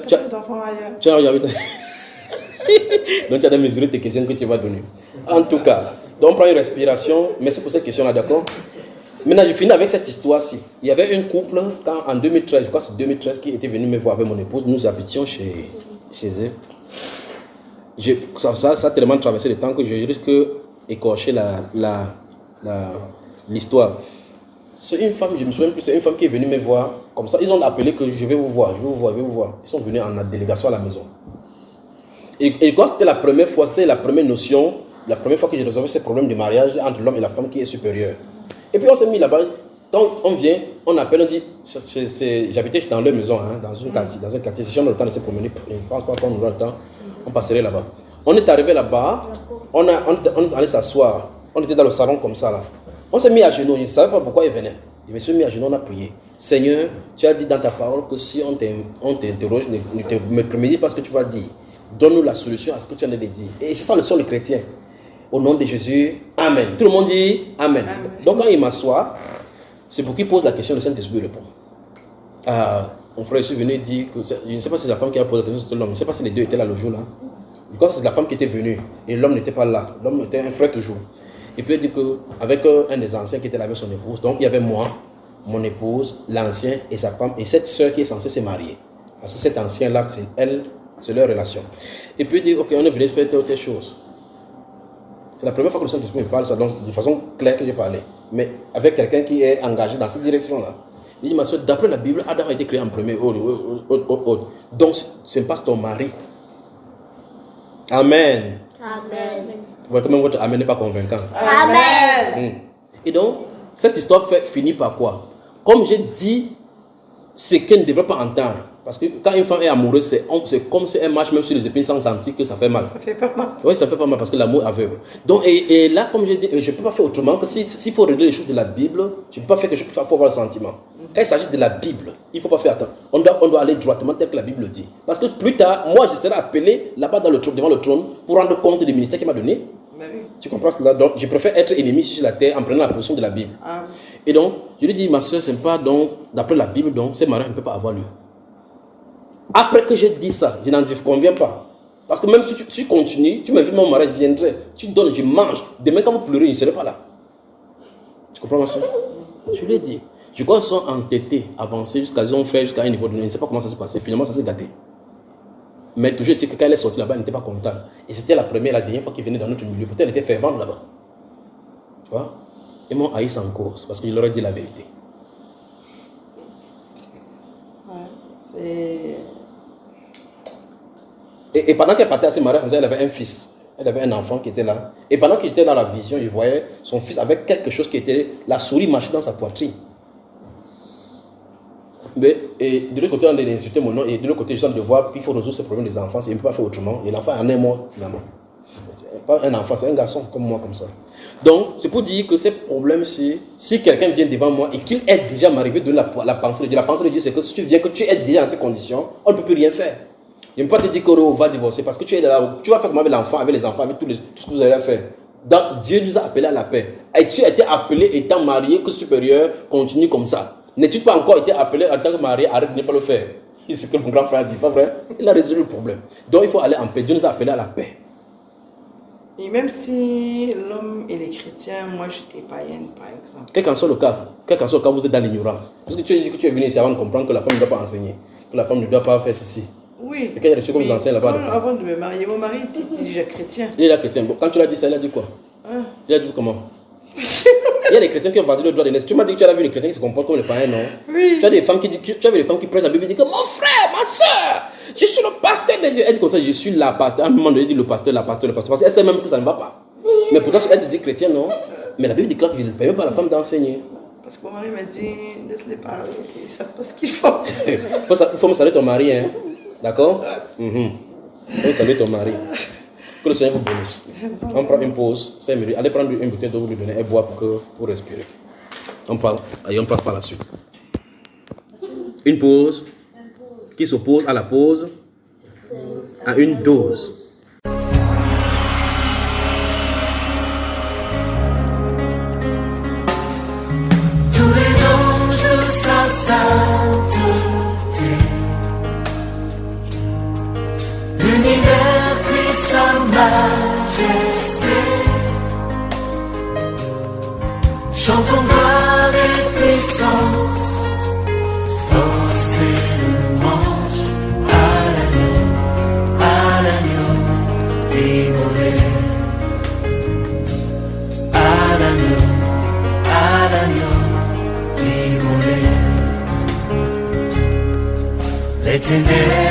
donc tu as mesuré tes questions que tu vas donner. En tout cas, donc on prend une respiration. Merci pour cette question-là, d'accord? Maintenant, je finis avec cette histoire-ci. Il y avait un couple, quand, en 2013, je crois que c'est 2013, qui était venu me voir avec mon épouse. Nous habitions chez eux. Ça a tellement traversé le temps que je risque d'écorcher l'histoire. C'est une femme, je me souviens plus, c'est une femme qui est venue me voir. Comme ça, ils ont appelé que je vais vous voir, je vais vous voir, je vais vous voir. Ils sont venus en délégation à la maison. Et quand c'était la première fois, c'était la première notion, la première fois que j'ai résolu ce problème de mariage entre l'homme et la femme qui est supérieur. Et puis on s'est mis là-bas. Quand on vient, on appelle, on dit, j'habitais dans leur maison, hein, dans un quartier. Si on a le temps de se promener, je ne pense pas qu'on aura le temps, on passerait là-bas. On est arrivé là-bas, on est allé s'asseoir, on était dans le salon comme ça là. On s'est mis à genoux, je ne savais pas pourquoi il venait. Je me suis mis à genoux, on a prié. Seigneur, tu as dit dans ta parole que si on t'interroge, ne prémédite pas ce que tu vas dire. Donne-nous la solution à ce que tu as dit. Et c'est ça le sont les chrétiens. Au nom de Jésus, Amen. Tout le monde dit Amen. Amen. Donc quand il m'assoit, c'est pour qu'il pose la question, le Saint-Esprit répond. Mon frère est venu dire que, je ne sais pas si c'est la femme qui a posé la question sur l'homme, je ne sais pas si les deux étaient là le jour là. Je crois que c'est la femme qui était venue et l'homme n'était pas là. L'homme était un frère toujours. Et puis il dit qu'avec un des anciens qui était là avec son épouse, donc il y avait moi, mon épouse, l'ancien et sa femme et cette soeur qui est censée se marier. Parce que cet ancien-là, c'est elle, c'est leur relation. Et puis il dit, ok, on est venu faire telle chose. C'est la première fois que le Saint-Esprit me parle ça, donc de façon claire que j'ai parlé. Mais avec quelqu'un qui est engagé dans cette direction-là. Il dit, ma soeur, d'après la Bible, Adam a été créé en premier. Donc, ce n'est pas ton mari. Amen. Amen. Vous voyez comment votre Amen n'est pas convaincant. Amen. Et donc, cette histoire finit par quoi? Comme j'ai dit, ce qu'elle ne devrait pas entendre. Parce que quand une femme est amoureuse, c'est comme si elle marche même sur les épines sans sentir que ça fait mal. Ça fait pas mal. Oui, ça fait pas mal parce que l'amour est aveugle. Donc, et là, comme j'ai dit, je ne peux pas faire autrement que s'il faut régler les choses de la Bible, je ne peux pas faire quelque chose, il faut avoir le sentiment. Quand il s'agit de la Bible, il ne faut pas faire attention. On doit aller droitement tel que la Bible dit. Parce que plus tard, moi, je serai appelé là-bas devant le trône pour rendre compte du ministère qu'il m'a donné. Mais oui. Tu comprends cela? Donc, je préfère être ennemi sur la terre en prenant la position de la Bible. Et donc, je lui dis, ma soeur, c'est pas donc, d'après la Bible, donc, ce mariage ne peut pas avoir lieu. Après que j'ai dit ça, je n'en conviens pas. Parce que même si tu continues, tu m'invites, mon mariage viendrait, tu donnes, je mange. Demain, quand vous pleurez, je ne serai pas là. Tu comprends ma soeur? Je lui ai dit. Je crois qu'ils sont entêtés, avancés jusqu'à un niveau donné. Je ne sais pas comment ça s'est passé. Finalement, ça s'est gâté. Mais toujours, que quand elle est sortie là-bas, elle n'était pas contente. Et c'était la dernière fois qu'il venait dans notre milieu. Peut-être elle était fervente là-bas. Tu vois? Ils m'ont haï sans cause parce que je leur ai dit la vérité. Ouais, et pendant qu'elle partait à ce mariage, elle avait un fils. Elle avait un enfant qui était là. Et pendant que j'étais dans la vision, je voyais son fils avec quelque chose qui était... La souris marchait dans sa poitrine. Et de l'autre côté, on a insulté mon nom. Et de l'autre côté, je sens de voir qu'il faut résoudre ce problème des enfants. Il ne peut pas faire autrement. Et l'enfant en est mort, finalement. pas un enfant, c'est un garçon comme moi, comme ça. Donc, c'est pour dire que ces problèmes-ci, si quelqu'un vient devant moi et qu'il est déjà m'arriver de la pensée de Dieu, la pensée de Dieu, c'est que si tu viens, que tu es déjà dans ces conditions, on ne peut plus rien faire. Je ne peux pas te dire qu'on va divorcer parce que tu es là, tu vas faire comment avec l'enfant, avec les enfants, avec tout ce que vous allez faire. Donc, Dieu nous a appelés à la paix. Et tu as été appelé étant marié que supérieur, continue comme ça. N'es-tu pas encore été appelé en tant que marié, arrête de ne pas le faire. C'est ce que mon grand frère dit, pas vrai? Il a résolu le problème. Donc, il faut aller en paix. Dieu nous a appelés à la paix. Et même si l'homme il est chrétien, moi j'étais païenne par exemple. Quel qu'en soit le cas, vous êtes dans l'ignorance. Parce que tu as dit que tu es venu ici avant de comprendre que la femme ne doit pas enseigner, que la femme ne doit pas faire ceci. Oui. C'est qu'il y a des choses comme vous enseignez là-bas. Avant de me marier, mon mari était déjà chrétien. Il est là chrétien. Bon, quand tu l'as dit ça, il a dit quoi? Hein? Il a dit comment? Il y a des chrétiens qui ont vendu le droit de naissance. Tu m'as dit que tu as vu les chrétiens qui se comportent comme les païens, non? Oui. Tu as des femmes qui prennent la Bible et disent que mon frère, ma soeur, je suis le pasteur de Dieu. Elle dit comme ça, je suis la pasteur. À un moment donné, elle dit le pasteur. Parce qu'elle sait même que ça ne va pas. Mais pourtant, elle dit chrétien, non? Mais la Bible dit que je ne permets pas à la femme d'enseigner. Parce que mon mari m'a dit, laisse-les parler, ils ne savent pas ce qu'ils font. Il faut me saluer ton mari, hein? D'accord? Il faut saluer ton mari. Que le Seigneur vous bénisse. On prend une pause, 5 minutes. Allez prendre une bouteille d'eau, vous lui donnez et boire pour respirer. On parle par la suite. Une pause qui s'oppose à la pause à une dose. Tous les anges de sa sainteté, l'univers crie sa majesté. Chantons gloire et puissance, force et louange à l'agneau immolé, à l'agneau immolé. L'éternel